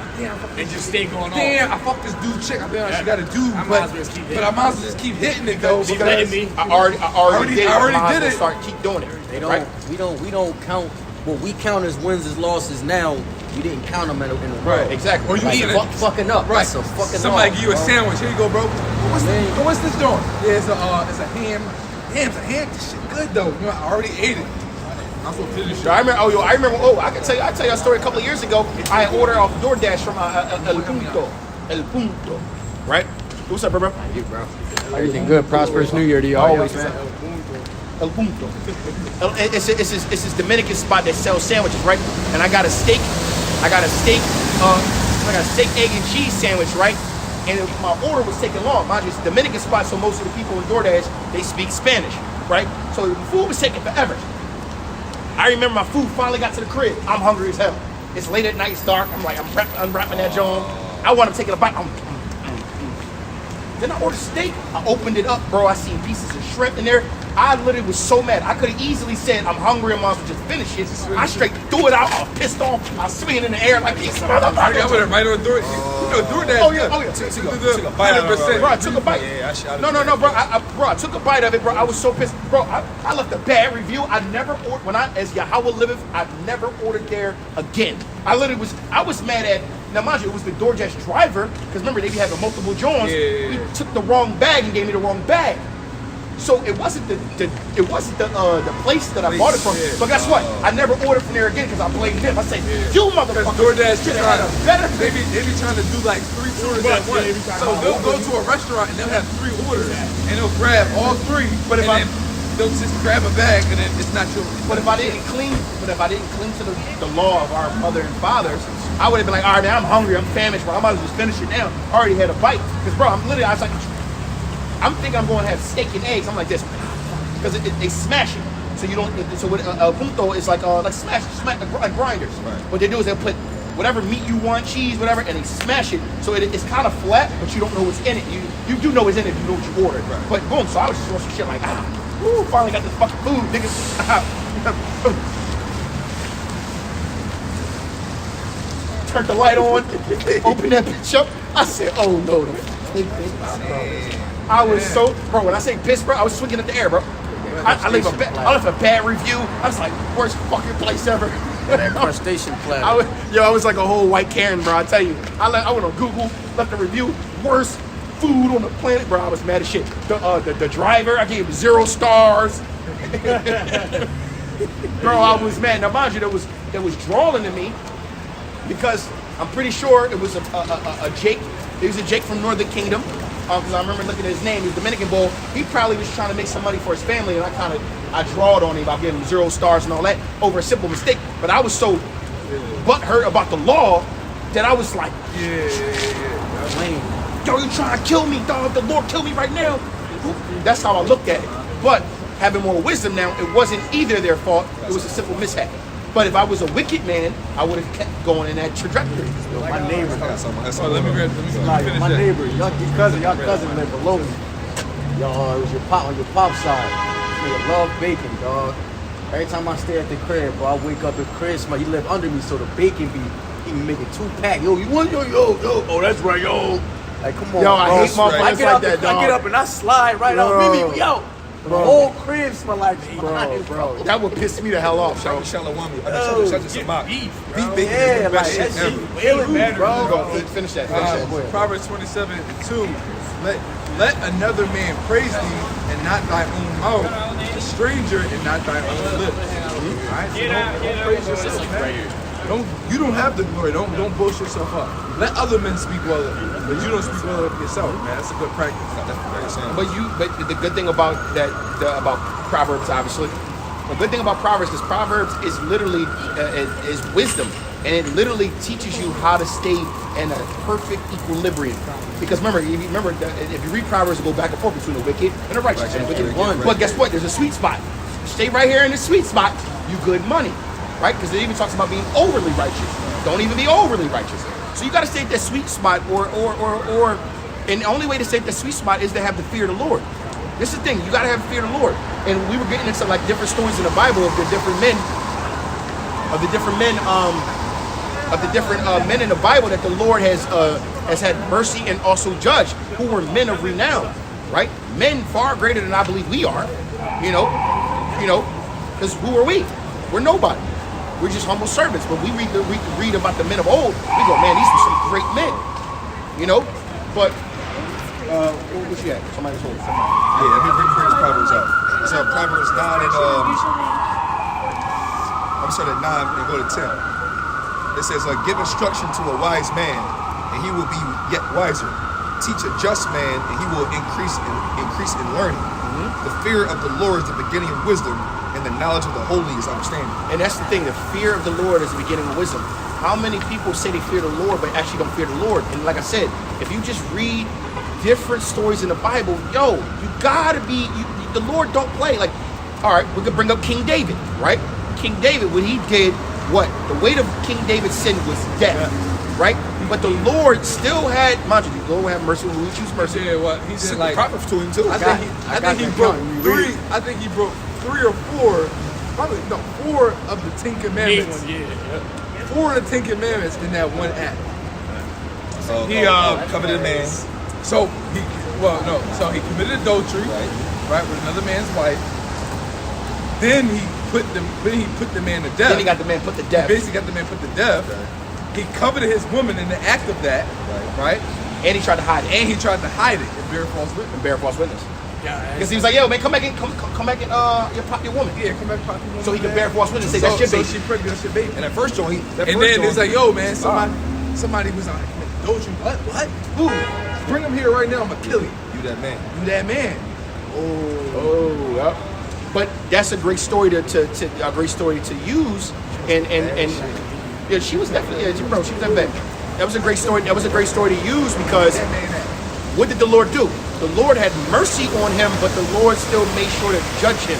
And just stay going on. Damn, I fucked this dude chick. I bet she got a dude. But I might as well just keep hitting it though. Keep letting me. I already did it. It. Start keep doing it. They don't. We don't count. What we count as wins as losses now. We didn't count them in a row. Right, exactly. Or you eat it. Fucking up. Right. That's a fucking Somebody off, give you a bro. sandwich. Here you go, bro. What's this doing? Yeah, it's a ham. Damn, it's a ham. This shit good though. You know, I already ate it. I'm supposed to finish it. I remember. I can tell you a story. A couple of years ago, I had ordered off DoorDash from El Punto. Right? What's up, bro? You, bro. Everything good. Prosperous New Year to you always, man. El Punto. It's this Dominican spot that sells sandwiches, right? And I got a steak, egg and cheese sandwich, right? And my order was taking long. Mind you, it's a Dominican spot, so most of the people in DoorDash, they speak Spanish, right? So the food was taking forever. I remember my food finally got to the crib. I'm hungry as hell. It's late at night, it's dark. I'm like, I'm unwrapping that joint. I want to take a bite. Then I ordered steak. I opened it up, bro. I seen pieces of shrimp in there. I literally was so mad. I could have easily said, I'm hungry and might as well just finish it. I straight threw it out. I was pissed off. I was swinging in the air like this. I would have right on DoorDash. DoorDash. Oh yeah. Took a bite of it. Bro, I took a bite. No, bro. I took a bite of it, bro. I was so pissed. Bro, I left a bad review. I never ordered, as Yahweh liveth, I've never ordered there again. I was mad at, now mind you, it was the DoorDash driver, because remember, they be having multiple joints. He took the wrong bag and gave me the wrong bag. So it wasn't the place that I bought it from. But guess what? I never ordered from there again because I blamed him. I said, you motherfucker. DoorDash they be trying to do like 3 orders at once. So they'll go to a restaurant and they'll have 3 orders and they'll grab all 3. But if don't just grab a bag and then it's not your. But if I didn't cling to the law of our mother and fathers, I would have been like, all right, man, I'm hungry, I'm famished, bro. I might as well just finish it now. I already had a bite. Because, bro, I was like, I'm thinking I'm going to have steak and eggs. I'm like this. Because they smash it. So you don't, so with punto is like smash, like grinders. Right. What they do is they'll put whatever meat you want, cheese, whatever, and they smash it. So it's kind of flat, but you don't know what's in it. You do know what's in it if you know what you ordered. Right. But boom, so I was just doing some shit like, woo, finally got this fucking food, niggas. Turned the light on, opened that bitch up. I said, oh no, I was so, bro, when I say piss, bro, I was swinging at the air, bro. I left a bad review. I was like, worst fucking place ever. That crustacean platter. I was like a whole white Karen, bro. I tell you, I went on Google, left a review. Worst food on the planet, bro. I was mad as shit. The driver, I gave him 0 stars. Bro, I was mad. Now, mind you, that was drawing to me because I'm pretty sure it was a Jake. It was a Jake from Northern Kingdom. Because I remember looking at his name, he was Dominican Bull. He probably was trying to make some money for his family, and I drawed on him. I gave him 0 stars and all that over a simple mistake. But I was so butthurt about the law that I was like, yo, you trying to kill me, dog? The Lord kill me right now. That's how I looked at it. But having more wisdom now, it wasn't either their fault. It was a simple mishap. But if I was a wicked man, I would have kept going in that trajectory. Yo, my neighbor. Let me finish My that. neighbor, y'all cousin lived below me. Y'all, it was your pop's side. Nigga love bacon, dog. Every time I stay at the crib, bro, I wake up at the crib, he live under me, so the bacon he make it 2-pack. Yo, you want yo? Oh, that's right, yo. Like, come on, yo, I bro. hate motherfuckers like that, dog. I get up and I slide right out. Yo. The whole crib smell like bacon. Bro. That would piss me the hell off, bro. Beef bacon is Yeah, the like best shit that ever. shit killing me, bro. Go, finish that. Proverbs 27:2. Let another man praise thee and not thy own mouth, a stranger and not thy own lips. All right, so don't praise yourself, man. You don't have the glory. Don't boast yourself up. Let other men speak well of you, but you don't speak well of yourself, man. That's a good practice. But the good thing about about Proverbs, obviously, the good thing about Proverbs is Proverbs is literally is wisdom, and it literally teaches you how to stay in a perfect equilibrium. Because remember, if you read Proverbs, it goes back and forth between the wicked and the righteous. And the wicked is one. But guess what? There's a sweet spot. Stay right here in the sweet spot. You good money, right? Because it even talks about being overly righteous. Don't even be overly righteous. So you got to stay at that sweet spot, and the only way to stay at the sweet spot is to have the fear of the Lord. This is the thing. You got to have the fear of the Lord. And we were getting into like different stories in the Bible of the different men in the Bible that the Lord has had mercy and also judged, who were men of renown, right? Men far greater than I believe we are, you know, because who are we? We're nobody. We're just humble servants. But we read about the men of old. We go, man, these were some great men, you know. But what you at? Somebody told me. Yeah, let me bring Proverbs out. It's Proverbs 9 and I'm sorry, 9 and go to 10. It says, give instruction to a wise man, and he will be yet wiser. Teach a just man, and he will increase in learning. The fear of the Lord is the beginning of wisdom, and the knowledge of the holy is understanding. And that's the thing, the fear of the Lord is the beginning of wisdom. How many people say they fear the Lord, but actually don't fear the Lord? And like I said, if you just read different stories in the Bible, you gotta be, the Lord don't play. Like, all right, we could bring up King David, right? King David, when he did what? The weight of King David's sin was death, right? But the Lord still had, mind you, the Lord will have mercy when we choose mercy. Yeah, what he did like proper to him too. I think he broke 3 or 4, probably no 4 of the 10 Commandments. 4 of the 10 Commandments in that one act. He coveted a man. So he committed adultery, right, with another man's wife. Then he put the man to death. Then he got the man put to death. He basically got the man put to death. He coveted his woman in the act of that, right? And he tried to hide it. And he tried to hide it and bear false witness. Yeah. Because he was like, yo, man, come back and pop your woman. Yeah, come back and pop your woman. So he could bear false witness and say, that's your baby. So she pregnant, that's your baby. And at first, John, then it's like, yo, man, somebody was on adultery. What? Who? Bring him here right now. I'm gonna kill him. You that man. You that man. Oh, yep. But that's a great story to use, and yeah, she was definitely bro. She was that bad. That was a great story. That was a great story to use because what did the Lord do? The Lord had mercy on him, but the Lord still made sure to judge him.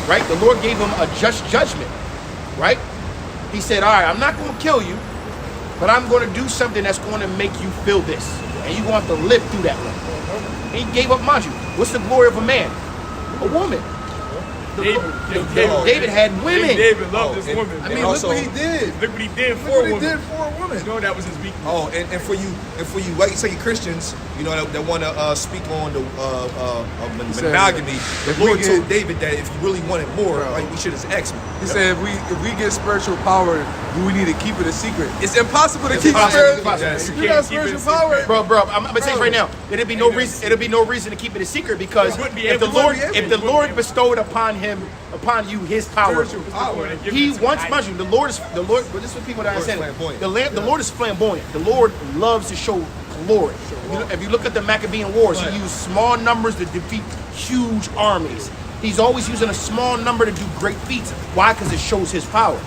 Right? The Lord gave him a just judgment. Right? He said, all right, I'm not going to kill you, but I'm going to do something that's going to make you feel this. And you're going to have to live through that one. And he gave up, mind you. What's the glory of a man? A woman. David had women. David loved this woman. I mean, look what he did. Look what he did for Look a what he woman. did for a woman. You know that was his weakness. Oh, and for you, like you say, Christians, you know that want to speak on the monogamy. The Lord told David that if you really wanted more, like we should have asked me. He said, if we get spiritual power, do we need to keep it a secret? It's impossible to keep impossible. spiritual. You got spiritual power, bro. I'm gonna tell you right now. It'd be no reason. It'd be no reason to keep it a secret because if the Lord bestowed upon you His power, He wants, mind you, the Lord. But this is what people don't understand. The Lord is flamboyant. The Lord loves to show glory. If you look at the Maccabean Wars, He used small numbers to defeat huge armies. He's always using a small number to do great feats. Why? Because it shows His power,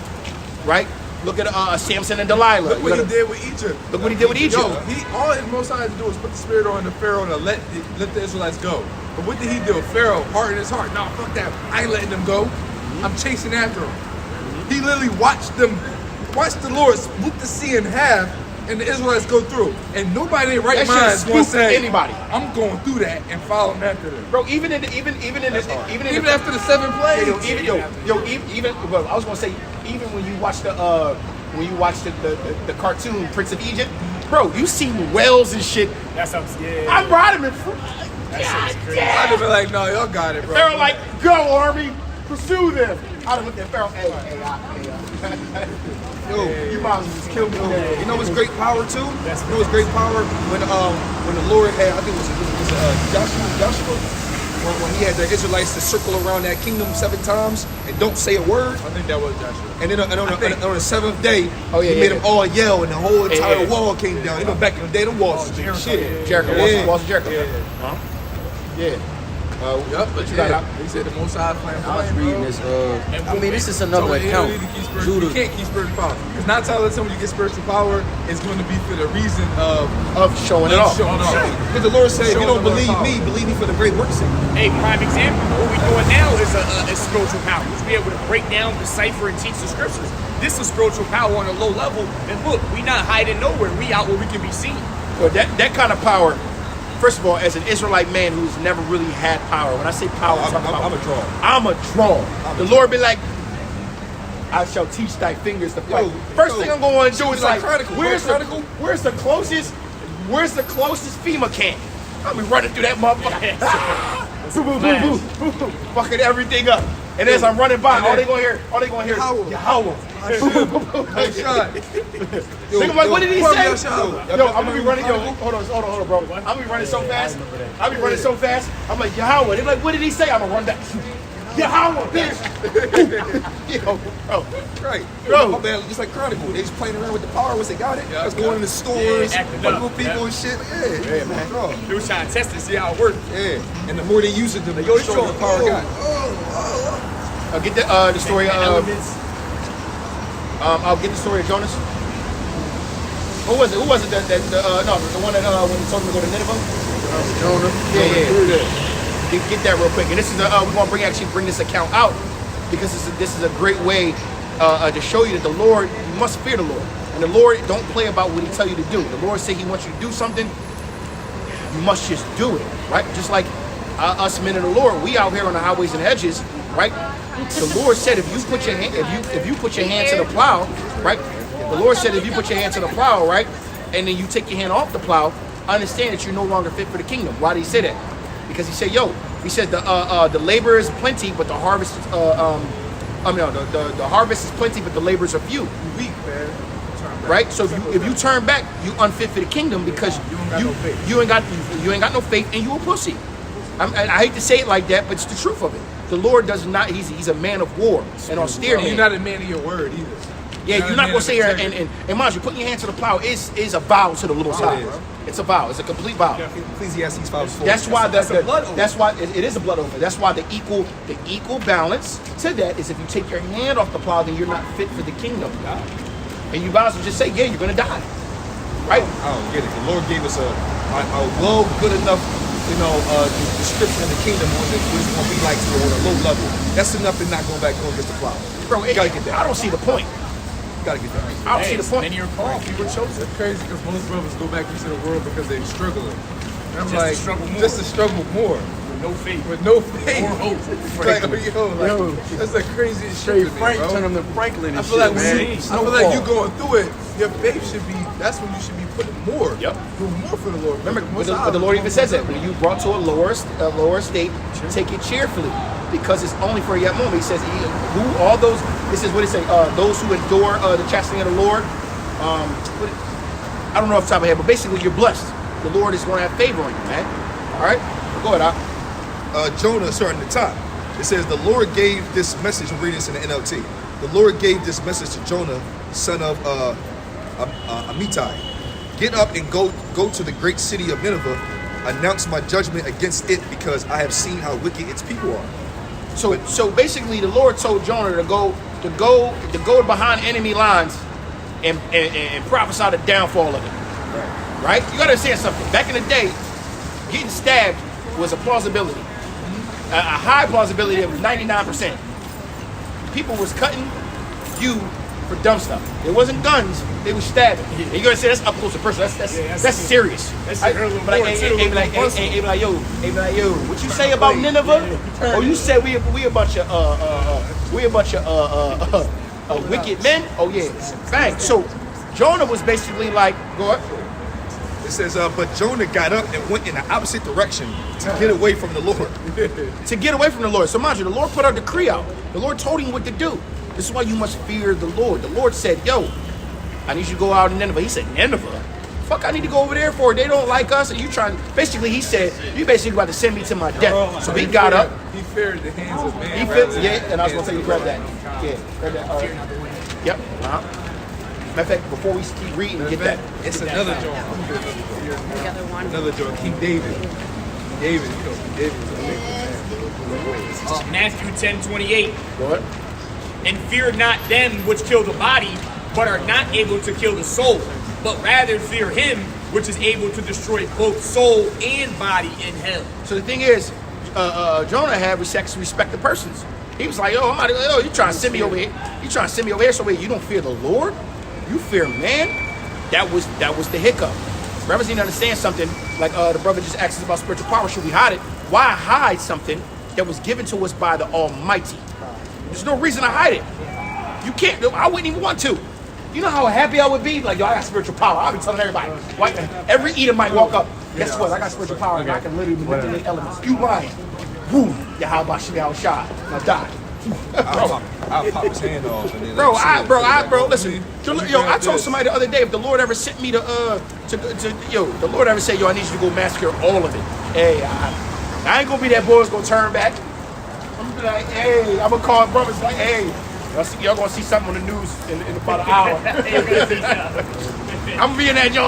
right? Look at Samson and Delilah. Look what he did with Egypt. Look what he did with Egypt. Yo, all his most had to do was put the spirit on the Pharaoh to let the Israelites go. But what did he do? Pharaoh hardened his heart. No, fuck that. I ain't letting them go. I'm chasing after them. He literally watched the Lord split the sea in half and the Israelites go through. And nobody in their right mind is going to say, anybody. I'm going through that and follow them after them. Bro, even after the 7 plagues. Well, I was gonna say, even when you watch the cartoon Prince of Egypt, bro, you seen whales and shit. That sounds good. I brought him in front. I'd have been like, no, y'all got it, bro. Pharaoh like, go army, pursue them. I'd have looked at Pharaoh, hey. Yo, you might as well just kill me. You know what's great power too? You know what's great power when the Lord had, I think it was Joshua when he had the Israelites to circle around that kingdom 7 times and don't say a word. I think that was Joshua. And then on the 7th day, he made them all yell and the whole entire wall came down. You know, back in the day, the walls was shit. Jericho, walls of Jericho. Yeah. Yep, but you got he said the Most High plan. I was reading this. I mean, this is another account. You can't keep spiritual power because 9 times out of 10 when you get spiritual power, it's going to be for the reason of showing it off. Because the Lord said, if you don't believe me, believe me for the great works sake. A prime example. What we're doing now is a spiritual power. To be able to break down, decipher, and teach the scriptures. This is spiritual power on a low level. And look, we not hiding nowhere. We out where we can be seen. Well, that kind of power. First of all, as an Israelite man who's never really had power, when I say power, I'm a draw. I'm a draw. The Lord be like, I shall teach thy fingers to fight. First thing I'm going to do is like, where's the closest FEMA camp? I'll be running through that motherfucker. Boom, boom, boom, boom, boom, fucking everything up. And as I'm running by, all they gonna hear is Yahweh. Think like, what did he say? Yo, I'm gonna be running. Yo, hold on, bro. I'm gonna be running so fast. I'm like Yahweh. They're like, what did he say? I'm gonna run back. Yahweh, bitch. Yo, bro. Right. Bro. My man, just like Chronicle. They just playing around with the power once they got it. That's going in the stores, fucking people and shit. Yeah, man. They was trying to test it, see how it worked. Yeah. And the more they use it, the more stronger the power got. I'll get the story of I'll get the story of Jonas. Who was it? The one that when he told him to go to Nineveh? Jonah. Yeah. Get that real quick. And this is we want to bring this account out because this is a great way to show you that the Lord, you must fear the Lord. And the Lord don't play about what He tell you to do. The Lord say He wants you to do something, you must just do it, right? Just like us men of the Lord, we out here on the highways and hedges, right? The Lord said if you put your hand to the plow, right? The Lord said if you put your hand to the plow, right, and then you take your hand off the plow, understand that you're no longer fit for the kingdom. Why did He say that? Because He said, the labor is plenty, but the harvest is the harvest is plenty, but the laborers are few. You weak, man. Right? So if you turn back, you unfit for the kingdom because you ain't got no faith and you a pussy. I hate to say it like that, but it's the truth of it. The Lord does not. He's a man of war and austerity. You're not a man of your word either. Yeah, you're not gonna say here and mind you, putting your hand to the plow is a vow to the Lord. It's a vow. It's a complete vow. Ecclesiastes 5:4. That's why that's why it is a blood oath. That's why the equal balance to that is if you take your hand off the plow, then you're not fit for the kingdom. And you might as well just say, yeah, you're gonna die. Right? I don't get it. The Lord gave us a well good enough, description of the kingdom on what it's gonna be like on a low level. That's enough to not go back going against the plow. Bro, You gotta get that. I don't see the point. Gotta get that. I don't see the point. Many are called, few are chosen. It's crazy because most brothers go back into the world because they're struggling. And I'm Just to like, struggle more. just to struggle more. With no faith. With no faith. Or hope. That's the craziest Straight shit to me, Frank bro. turn him to Franklin and I feel like shit, man. when I feel like you going through it, your faith should be, that's when you should be putting more. Yep. Do more for the Lord. Remember, but the Lord even says that when you brought to a lower state, take it cheerfully, because it's only for that moment. He says, all those. This is what it say. Those who endure the chastening of the Lord. I don't know off the top of my head, but basically you're blessed. The Lord is going to have favor on you, man. All right, go ahead, Al. Jonah, starting at the top. It says, the Lord gave this message, I'm reading this in the NLT. The Lord gave this message to Jonah, son of Amittai. Get up and go to the great city of Nineveh, announce my judgment against it, because I have seen how wicked its people are. So basically the Lord told Jonah to go behind enemy lines and prophesy the downfall of it. Right? You gotta understand something. Back in the day, getting stabbed was a plausibility. A high plausibility of 99%. People was cutting you for dumb stuff. It wasn't guns, they was stabbing. And you're gonna say that's up close and personal. That's serious. That's Right? a little But more, like, too, a little more personal. yo, what you say about Nineveh? Oh, you said we a bunch of wicked men? Oh yeah. Bang. So Jonah was basically like, go ahead. It says, but Jonah got up and went in the opposite direction to get away from the Lord. To get away from the Lord. So mind you, the Lord put a decree out. The Lord told him what to do. This is why you must fear the Lord. The Lord said, yo, I need you to go out in Nineveh. He said, Nineveh? Fuck, I need to go over there for it. They don't like us. And you trying, basically he said, you basically about to send me to my death. So he got up. He feared the hands of man. He feared, yeah, and I was going to tell you to grab that. Yeah, grab that. Yep. Matter of fact, before we keep reading, get that. It's another joint. Another joint. King David. King David, King David was a big man. Matthew 10:28. Go ahead. And fear not them which kill the body, but are not able to kill the soul, but rather fear him which is able to destroy both soul and body in hell. So the thing is, Jonah had respect the persons. He was like, yo, you trying to send me over here? You trying to send me over here? So wait, you don't fear the Lord? You fear man? That was the hiccup. Brothers need to understand something. Like the brother just asked us about spiritual power. Should we hide it? Why hide something that was given to us by the Almighty? There's no reason to hide it. You can't. I wouldn't even want to. You know how happy I would be? Like, yo, I got spiritual power. I've been telling everybody. Every eater might walk up. Guess what? I got spiritual power and I can literally manipulate elements. You lying. Boom. Yeah, how about Shimei Shah? Now die. I'll pop his hand off. And then Bro, listen. Yo, I told somebody the other day, if the Lord ever sent me the Lord ever said, yo, I need you to go massacre all of it. Hey, I ain't gonna be that boy that's gonna turn back. I'm gonna be like, hey, I'm gonna call brothers like, hey, y'all gonna see something on the news in about an hour. I'm gonna be in that, yo.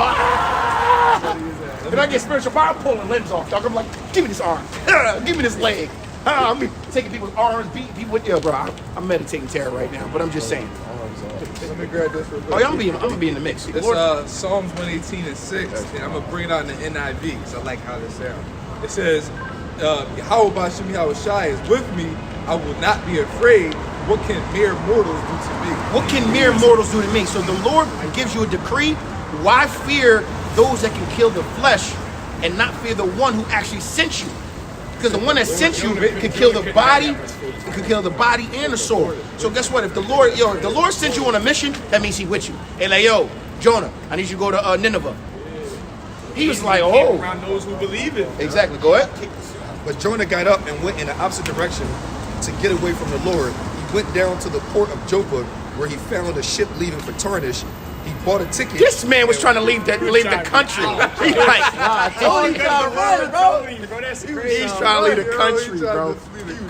And I get spiritual power, I'm pulling limbs off, dog. I'm like, give me this arm. Give me this leg. I'm taking people's arms, beating people with, bro. I'm meditating terror right now, but I'm just saying. Let me grab this real quick. Oh, yeah, I'm gonna be in the mix. It's Psalms 118:6, and I'm gonna bring it out in the NIV because I like how this sounds. It says, Yahweh Shimei Shai is with me. I will not be afraid. What can mere mortals do to me? What can mere mortals do to me? So the Lord gives you a decree. Why fear those that can kill the flesh and not fear the one who actually sent you? Because the one that sent you can kill the body, it can kill the body and the soul. So guess what? If the Lord sent you on a mission, that means He with you. And like, yo, Jonah, I need you to go to Nineveh. He was like, oh, Around those who believe it. exactly. Go ahead. But Jonah got up and went in the opposite direction to get away from the Lord. He went down to the port of Joppa, where he found a ship leaving for Tarshish. He bought a ticket. This man was trying to leave the country. He's like, I told you, bro. That's crazy. He's trying to leave the country, bro.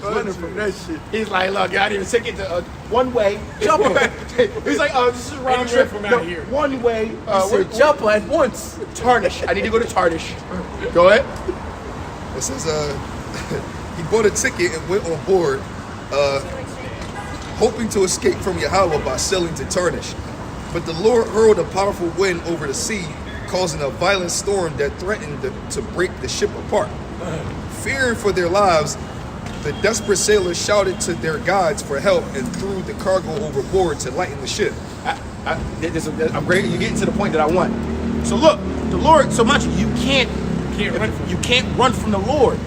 running from that shit. He's like, look, I need a ticket to one way. Jump back. He's like, oh, this is a round trip from out here. One way. He said, jump at once. Tarnish. I need to go to Tarnish. Go ahead. It says he bought a ticket and went on board, hoping to escape from Yahweh by sailing to Tarnish. But the Lord hurled a powerful wind over the sea, causing a violent storm that threatened to break the ship apart. Fearing for their lives, the desperate sailors shouted to their guides for help and threw the cargo overboard to lighten the ship. I'm great. You're getting to the point that I want. So look, the Lord. So much you can't run from the Lord.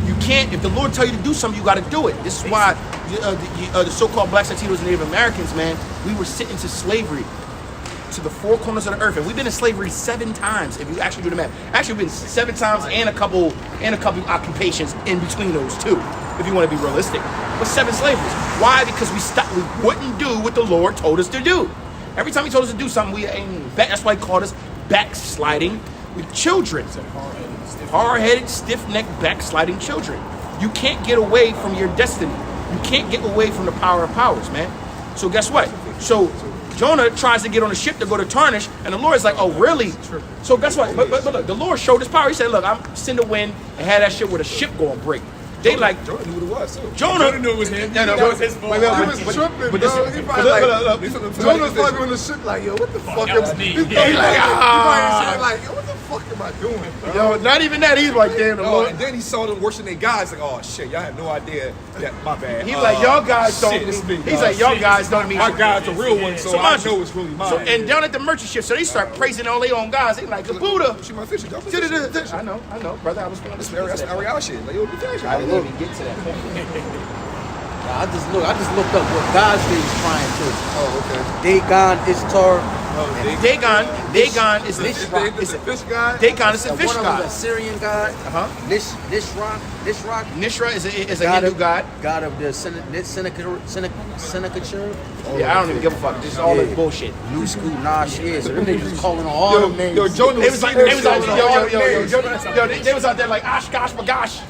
You can't. If the Lord tell you to do something, you got to do it. This is why the so-called Blacks, Latinos, and Native Americans, man, we were sent into slavery to the four corners of the earth, and we've been in slavery 7 times. If you actually do the math, actually we've been 7 times and a couple occupations in between those two, if you want to be realistic. But 7 slaveries. Why? Because we wouldn't do what the Lord told us to do. Every time He told us to do something, that's why He called us backsliding with children. Hard-headed, stiff-necked, backsliding children. You can't get away from your destiny. You can't get away from the power of powers, man. So guess what? So Jonah tries to get on a ship to go to Tarnish, and the Lord's like, oh, really? So guess what? But look, the Lord showed His power. He said, look, I'm send a wind and had that shit where the ship going to break. Jonah knew what it was, too. Jonah knew it was him. No, it was his fault. He was tripping, bro. He probably Jonah's probably on the ship like, yo, what the fuck am I doing? He like, yo, what the fuck am I doing, bro? Yo, not even that. He's like, damn, the Lord. And then he saw them worshiping their guys, like, oh, shit, y'all have no idea that, my bad. He's like, y'all guys don't mean. He's like, y'all guys don't mean. My God's a real one, so I know it's really mine. So, and down at the merchant ship, so they start praising all their own guys. They like, the Buddha. She my fish. I know, brother. I was going to That's Ariel shit. Like, yo, fish. I didn't even get to that point. I just looked up what gods they was trying to. Oh, okay. Dagon, Ishtar. Dagon is the Is it fish guy? Dagon is a fish One of them god. is a Syrian god. Nishrak. Nishra is a Hindu god. God of the Senecature. Yeah, I don't even give a fuck. This is all this bullshit. New school, shit. So them niggas was calling on all them names. Yo, Jonah They was was they was out there like Oshkosh Bagosh.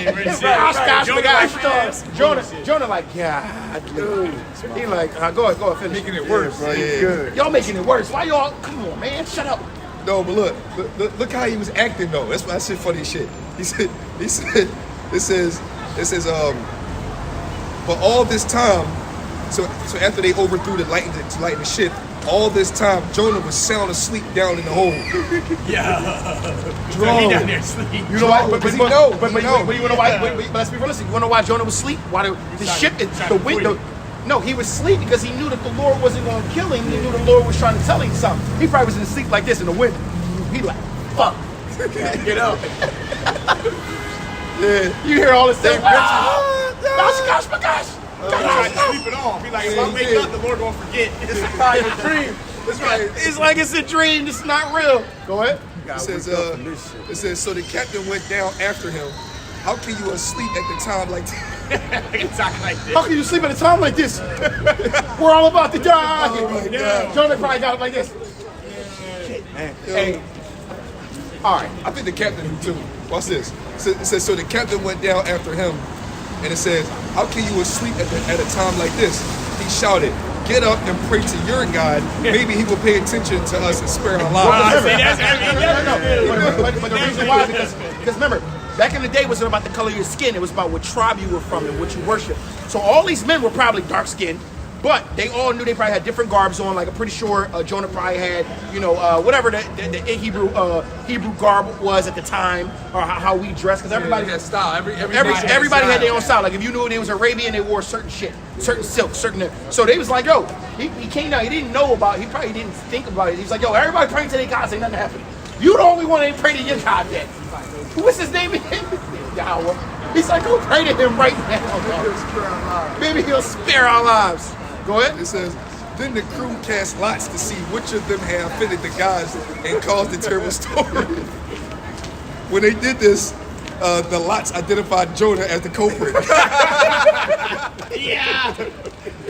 Oshkosh Bagosh. Jonah like, yeah, dude. He like, go ahead, finish. making it worse. Y'all making it worse. Why y'all? Come on, man, shut up. No, but look how he was acting though. That's shit funny as shit. He said, it says, but all this time, so after they overthrew to lighten the ship, all this time Jonah was sound asleep down in the hole. Yeah. He down there sleeping. You know why? But he know. But you know why? But let's be realistic. You wanna know why Jonah was asleep? Why the ship, the window. No, he was asleep because he knew that the Lord wasn't going to kill him. He knew the Lord was trying to tell him something. He probably was in sleep like this in the wind. He like, fuck. Get up. Yeah. You hear all this stuff. Gosh, my gosh. He tried to sleep it off. He like, if I wake up, the Lord won't forget. It's probably a dream. It's like it's a dream. This is not real. Go ahead. It says, so the captain went down after him. How can you asleep at the time like that? How can you sleep at a time like this? We're all about to die. Oh my God. Jonah probably got it like this. Shit, man. Hey. All right. I think the captain knew too. Watch this. It says, so the captain went down after him, and it says, how can you asleep at a time like this? He shouted, get up and pray to your God. Maybe He will pay attention to us and spare our lives. But the reason why is because remember, back in the day, it wasn't about the color of your skin. It was about what tribe you were from and what you worship. So all these men were probably dark-skinned, but they all knew they probably had different garbs on. Like I'm pretty sure Jonah probably had, whatever the Hebrew garb was at the time, or how we dressed. Because everybody had style. Everybody had their own style. Like if you knew they was Arabian, they wore certain shit, certain silk, certain. So they was like, yo, he came down. He didn't know about it. He probably didn't think about it. He was like, yo, everybody praying to their gods, ain't nothing happening. You the only one that ain't pray to your God yet. What's his name again? Yahweh. He's like, go pray to him right now. Maybe He'll spare our lives. Go ahead. It says, then the crew cast lots to see which of them had offended the gods and caused the terrible storm. When they did this, the lots identified Jonah as the culprit. Yeah.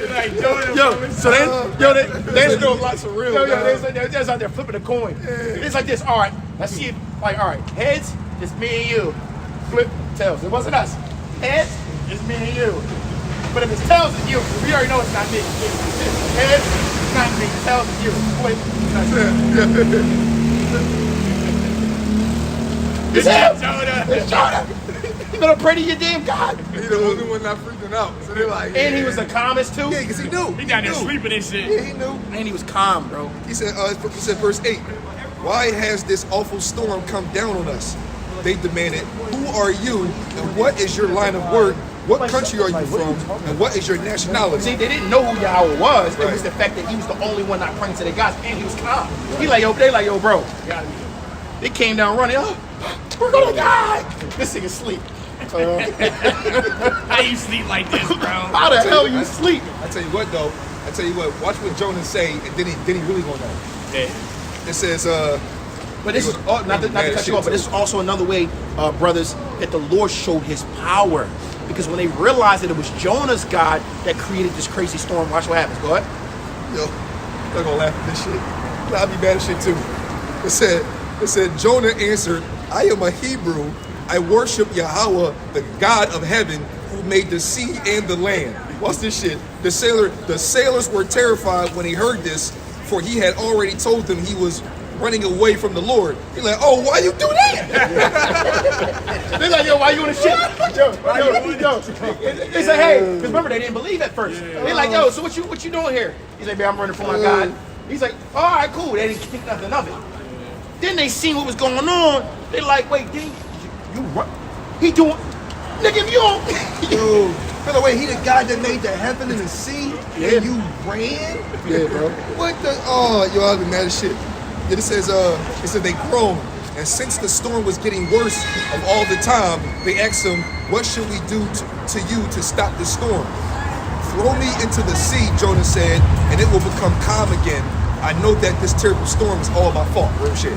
Like Jonah. They know lots of real. They're just out there flipping a coin. It's like this. All right, let's see. All right, heads, it's me and you. Flip tails. It wasn't us. Heads, it's me and you. But if it's tails, it's you. We already know it's not me. Heads, it's not me. Tails, it's you. Wait. It's him. It's Jonah. You better pray to your damn God. He's the only one not freaking out. So they're like, And he was the calmest too. Yeah, because he knew. He down there sleeping and shit. Yeah, he knew. And he was calm, bro. He said, verse 8, why has this awful storm come down on us? They demanded, who are you and what is your line of work? What country are you from and what is your nationality? See, they didn't know who Yahweh was. It was the fact that he was the only one not praying to their gods, and he was calm. He like, yo, they like, yo, bro. They came down running. Oh, we're gonna die. This nigga sleep. How you sleep like this, bro? How the hell you sleep? I tell you what though, watch what Jonah say, and then he really gonna know. Yeah. It says, But this is not to cut you off, but this is also another way, brothers, that the Lord showed his power. Because when they realized that it was Jonah's God that created this crazy storm, watch what happens. Go ahead. yo, I'm not gonna laugh at this shit. I'll be mad at shit too. It said, Jonah answered, I am a Hebrew. I worship Yahweh, the God of heaven, who made the sea and the land. Watch this shit. The sailors were terrified when he heard this, for he had already told them he was running away from the Lord. He's like, oh, why you do that? They're like, yo, why you in the shit? Yo. They say, hey, because remember, they didn't believe at first. They're like, yo, so what you doing here? He's like, man, I'm running from my God. He's like, all right, cool. They didn't think nothing of it. Then they seen what was going on. They're like, wait, did you run? He doing, nigga, if you don't. Dude, by the way, he the God that made the heaven and the sea, and you ran? Yeah, bro. What the? Oh, yo, I'll be mad as shit. Yeah, it said they groaned, and since the storm was getting worse of all the time, they asked him, what should we do to you to stop the storm? Throw me into the sea, Jonah said, and it will become calm again. I know that this terrible storm is all my fault. Real shit.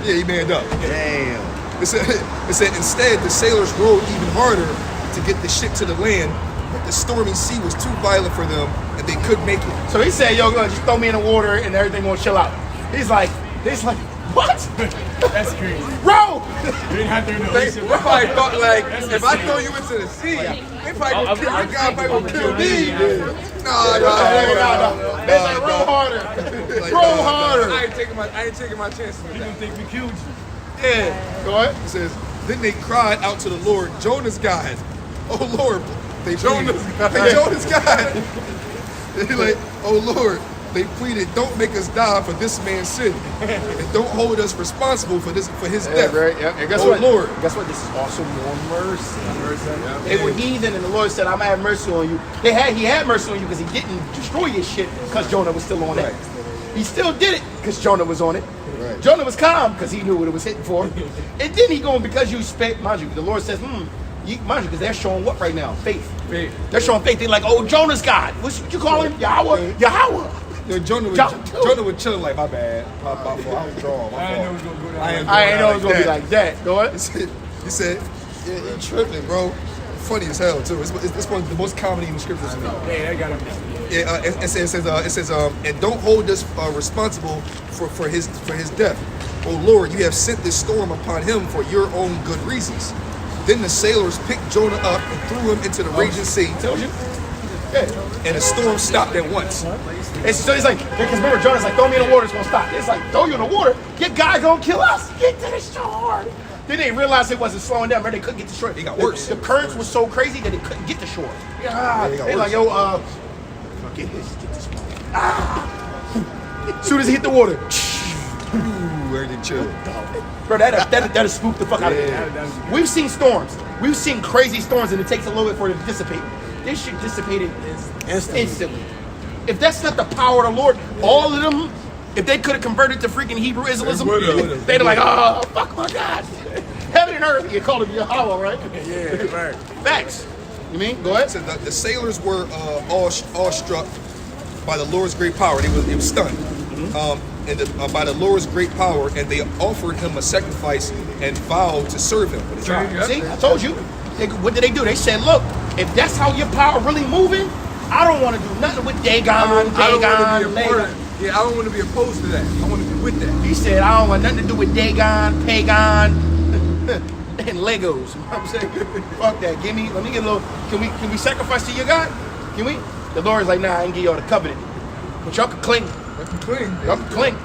Yeah, he manned up. Damn. It said instead the sailors rowed even harder to get the ship to the land, but the stormy sea was too violent for them and they couldn't make it. So he said, yo, just throw me in the water and everything gonna chill out. He's like, what? That's crazy. Bro! You didn't have to know. they probably thought like, if I throw you into the sea, they probably gonna kill your God, probably gonna kill me. No. They say roll harder. Roll harder. I ain't taking my chances with You don't that. think we killed you? Yeah. Go ahead. It says, then they cried out to the Lord, Jonah's God. Oh Lord, they Jonah's God. Jonah's God. They like, oh Lord, they pleaded, don't make us die for this man's sin, and don't hold us responsible for his death. Right. Yeah. And guess Oh what? Lord. Guess what? This is also more mercy. They were heathen, and the Lord said, I'm gonna have mercy on you. He had mercy on you because he didn't destroy your shit because Jonah was still on it. He still did it because Jonah was on it. Right. Jonah was calm because he knew what it was hitting for. And then he going, because you spent, mind you, the Lord says, mind you, because they're showing what right now? Faith. They're showing faith. They're like, oh, Jonah's God. What you call him? Yahweh. Yo, Jonah was chilling like, my bad. My fault. I was drawn. I didn't know it was gonna go down. I ain't know it was going to be like that. Go ahead. He said, yeah, you tripping, bro. Funny as hell, too. It's one of the most comedy in the scriptures to me. Yeah, that gotta be. Yeah, it says, and don't hold us responsible for his death. Oh Lord, you have sent this storm upon him for your own good reasons. Then the sailors picked Jonah up and threw him into the raging sea. Told you. And the storm stopped at once. And so he's like, because remember, Jonah's like, throw me in the water, it's going to stop. It's like, throw you in the water, your guy going to kill us. Get to the shore. Then they realized it wasn't slowing down, but they couldn't get to shore. It got worse. The currents were so crazy that they couldn't get to shore. Yeah, They're like, yo, get this soon as he hit the water. Ooh, everything chill. Bro, that'll spook the fuck out of me. We've seen storms. We've seen crazy storms, and it takes a little bit for it to dissipate. This shit dissipated instantly. If that's not the power of the Lord, all of them, if they could have converted to freaking Hebrew Islamism, they'd be like, oh, fuck my God. Heaven and earth, you call him Yahweh, right? Yeah, right. Facts. You mean? Go ahead. So the sailors were awestruck by the Lord's great power. They was stunned. By the Lord's great power, and they offered him a sacrifice and vowed to serve him. See, I told you. What did they do? They said, look, if that's how your power really moving, I don't want to do nothing with Dagon. I don't want to be opposed to that. I want to be with that. He said, I don't want nothing to do with Dagon, Pagan. and Legos. You know what I'm saying? Fuck that. Let me get a little. Can we sacrifice to your God? Can we? The Lord is like, nah, I ain't give y'all the covenant. But y'all can cling. Y'all can cling.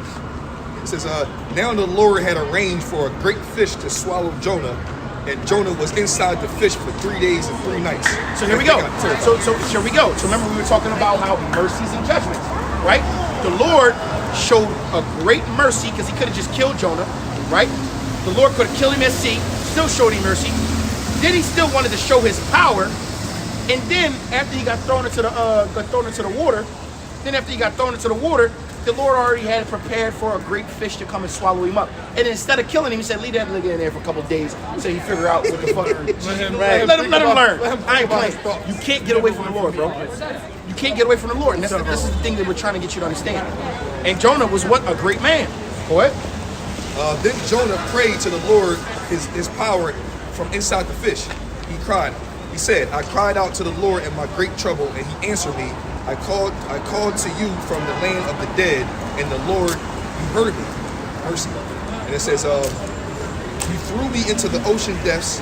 It says, now the Lord had arranged for a great fish to swallow Jonah, and Jonah was inside the fish for 3 days and 3 nights. So here we go. So here we go. So remember we were talking about how mercies and judgments, right? The Lord showed a great mercy because he could have just killed Jonah, right? The Lord could have killed him at sea, still showed him mercy. Then he still wanted to show his power. And then after he got thrown into the water, the Lord already had prepared for a great fish to come and swallow him up. And instead of killing him, he said, leave that nigga in there for a couple of days so he figure out what the fuck. Let him learn. I ain't playing. You can't get away from the Lord, bro. You can't get away from the Lord. And this is the thing that we're trying to get you to understand. And Jonah was what? A great man. Go ahead. Then Jonah prayed to the Lord his power from inside the fish. He cried. He said, I cried out to the Lord in my great trouble, and he answered me. I called to you from the land of the dead, and the Lord, you heard me. Mercy. And it says, you threw me into the ocean depths,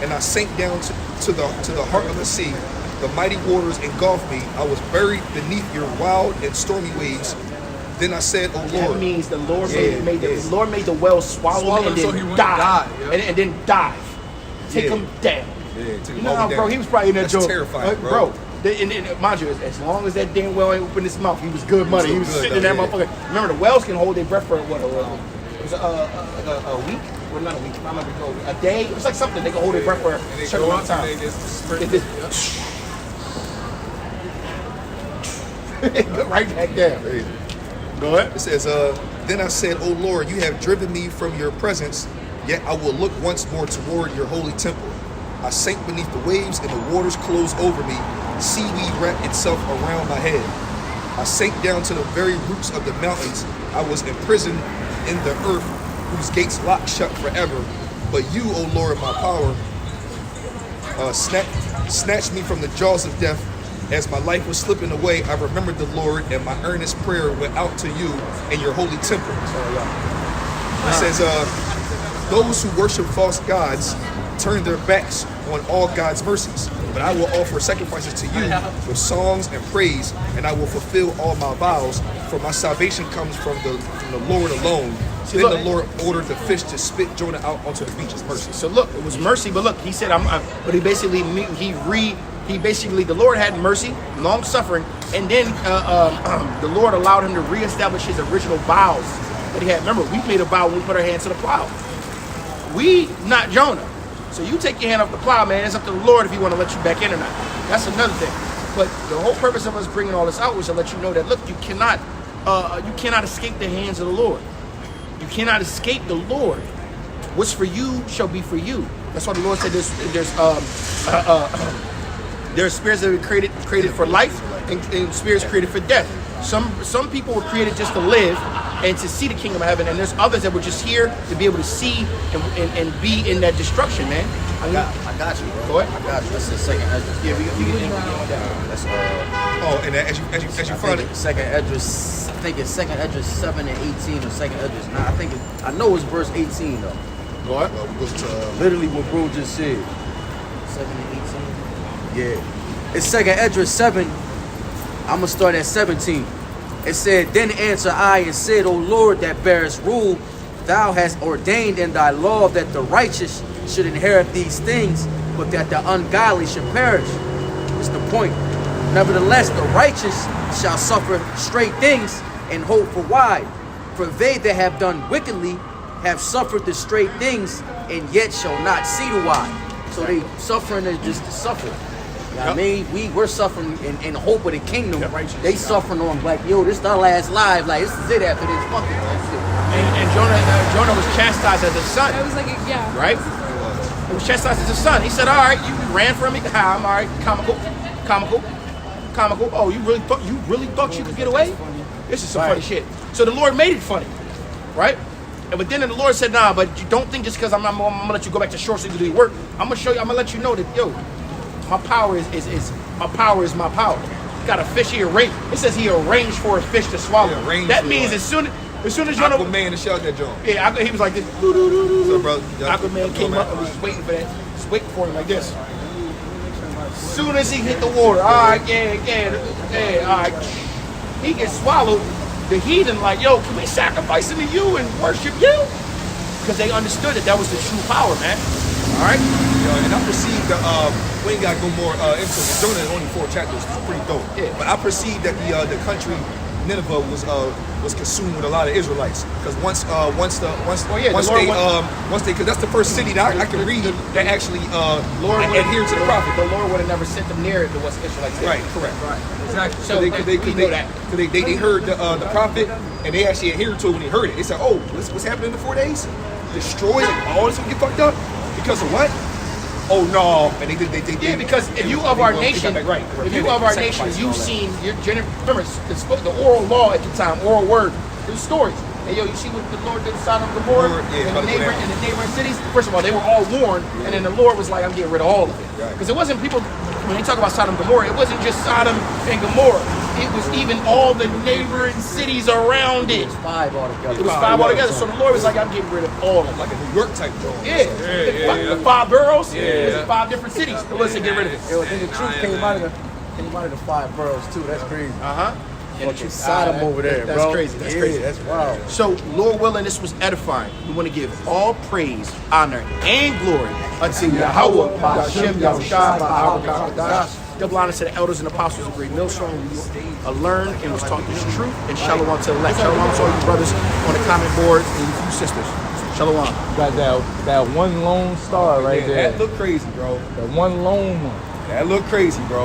and I sank down to the heart of the sea. The mighty waters engulfed me. I was buried beneath your wild and stormy waves. Then I said, oh Lord. That means the Lord the Lord made the well swallow him and then so die. And then dive. Take him down. Yeah, you know how, bro, he was probably in that joke. Terrifying, bro. And mind you, as long as that damn well ain't opened his mouth, he was good money. He was sitting in that motherfucker. Remember, the whales can hold their breath for what? It was a week? Well, not a week. I remember a day. It was like something. They can hold their breath for a certain amount of time. Right back there. Go ahead. It says, then I said, oh Lord, you have driven me from your presence, yet I will look once more toward your holy temple. I sank beneath the waves and the waters closed over me. Seaweed wrapped itself around my head. I sank down to the very roots of the mountains. I was imprisoned in the earth whose gates locked shut forever. But you, O Lord, my power, snatched me from the jaws of death. As my life was slipping away, I remembered the Lord, and my earnest prayer went out to you in your holy temple. It says, those who worship false gods turn their backs on all God's mercies. But I will offer sacrifices to you with songs and praise, and I will fulfill all my vows, for my salvation comes from the Lord alone. Then the Lord ordered the fish to spit Jonah out onto the beach as mercy. So look, it was mercy, but look, he said, but he basically, the Lord had mercy, long suffering, and then the Lord allowed him to reestablish his original vows that he had. Remember, we made a vow when we put our hands to the plow. We, not Jonah. So you take your hand off the plow, man. It's up to the Lord if he want to let you back in or not. That's another thing. But the whole purpose of us bringing all this out was to let you know that, look, you cannot escape the hands of the Lord. You cannot escape the Lord. What's for you shall be for you. That's why the Lord said there's spirits that were created for life and spirits created for death. Some people were created just to live and to see the kingdom of heaven, and there's others that were just here to be able to see and be in that destruction, man. I got you, bro. Go ahead. I got you. That's the second Esdras. Yeah, we can That's and as you find it, second Esdras. I think it's second Esdras 7 and 18 or second Esdras 9. I know it's verse 18 though. Go ahead. we go to Literally what bro just said. 7 and 18. Yeah. It's second Esdras 7. I'm gonna start at 17. It said, then answered I and said, O Lord that bearest rule, thou hast ordained in thy law that the righteous should inherit these things, but that the ungodly should perish. That's the point. Nevertheless, the righteous shall suffer straight things and hope for wide. For they that have done wickedly have suffered the straight things, and yet shall not see the wide. So they suffering is just to suffer. You know what I mean? We're suffering in hope of the kingdom. They suffering on like, yo, this is our last life. Like, this is it after this. Fuck it. That's it. And Jonah was chastised as a son. I was like, yeah. Right? He was chastised as a son. He said, all right, you ran from me. I'm all right. Comical. Oh, you really thought you could get away? This is some funny shit. So the Lord made it funny. Right? But then the Lord said, nah, but you don't think just because I'm gonna let you go back to shore so you can do your work. I'm gonna let you know that, yo, my power is my power. Got a fish he arranged. It says he arranged for a fish to swallow. That means as soon As soon as Jonah, Aquaman to shout that joint. yeah, he was like this. Doo-doo-doo-doo. So, bro, Aquaman came up and was just waiting for that. Just waiting for him like this. As soon as he hit the water, all right, yeah, all right. He gets swallowed. The heathen like, yo, can we sacrifice unto you and worship you? Because they understood that was the true power, man. All right? Yo, and I perceived that, we ain't got to go more into it. Jonah is only 4 chapters. It's pretty dope. Yeah. But I perceived that the country Nineveh was consumed with a lot of Israelites. Because once they, because that's the first city that I can read that actually adhered to the prophet. The Lord would have never sent them near the West Israelites. Right, correct. Right. Exactly. So they know that. They heard the prophet and they actually adhered to it when they heard it. They said, "Oh, what's happening in the 4 days? Destroyed and all this will get fucked up because of what? Oh no!" And they because if you of our nation, you've seen remember the oral law at the time, oral word, there's stories. Hey yo, you see what the Lord did to Sodom and Gomorrah and the neighboring cities? First of all, they were all warned, and then the Lord was like, I'm getting rid of all of it. Because it wasn't people, when they talk about Sodom and Gomorrah, it wasn't just Sodom and Gomorrah. It was even all the neighboring cities around it. It was 5 altogether. It was 5 altogether. So the Lord was like, I'm getting rid of all of them. like a New York type joint. The 5 boroughs, it was 5 different cities. The Lord said, get rid of it. Yo, I think the truth came out of the 5 boroughs too. That's crazy. And Sodom over there, that's bro. crazy. That's crazy. That's wild. So, Lord willing, this was edifying. We want to give all praise, honor, and glory unto Yahweh, Hashem, Yahushua, Ba'arakadas. Double honor to the elders and apostles of Great Millstone. We learned and was taught this truth. And shalom to the elect. Shalom to all you brothers on the comment board and you sisters. Shalom. Got that one lone star right there. That look crazy, bro. That one lone one. That look crazy, bro.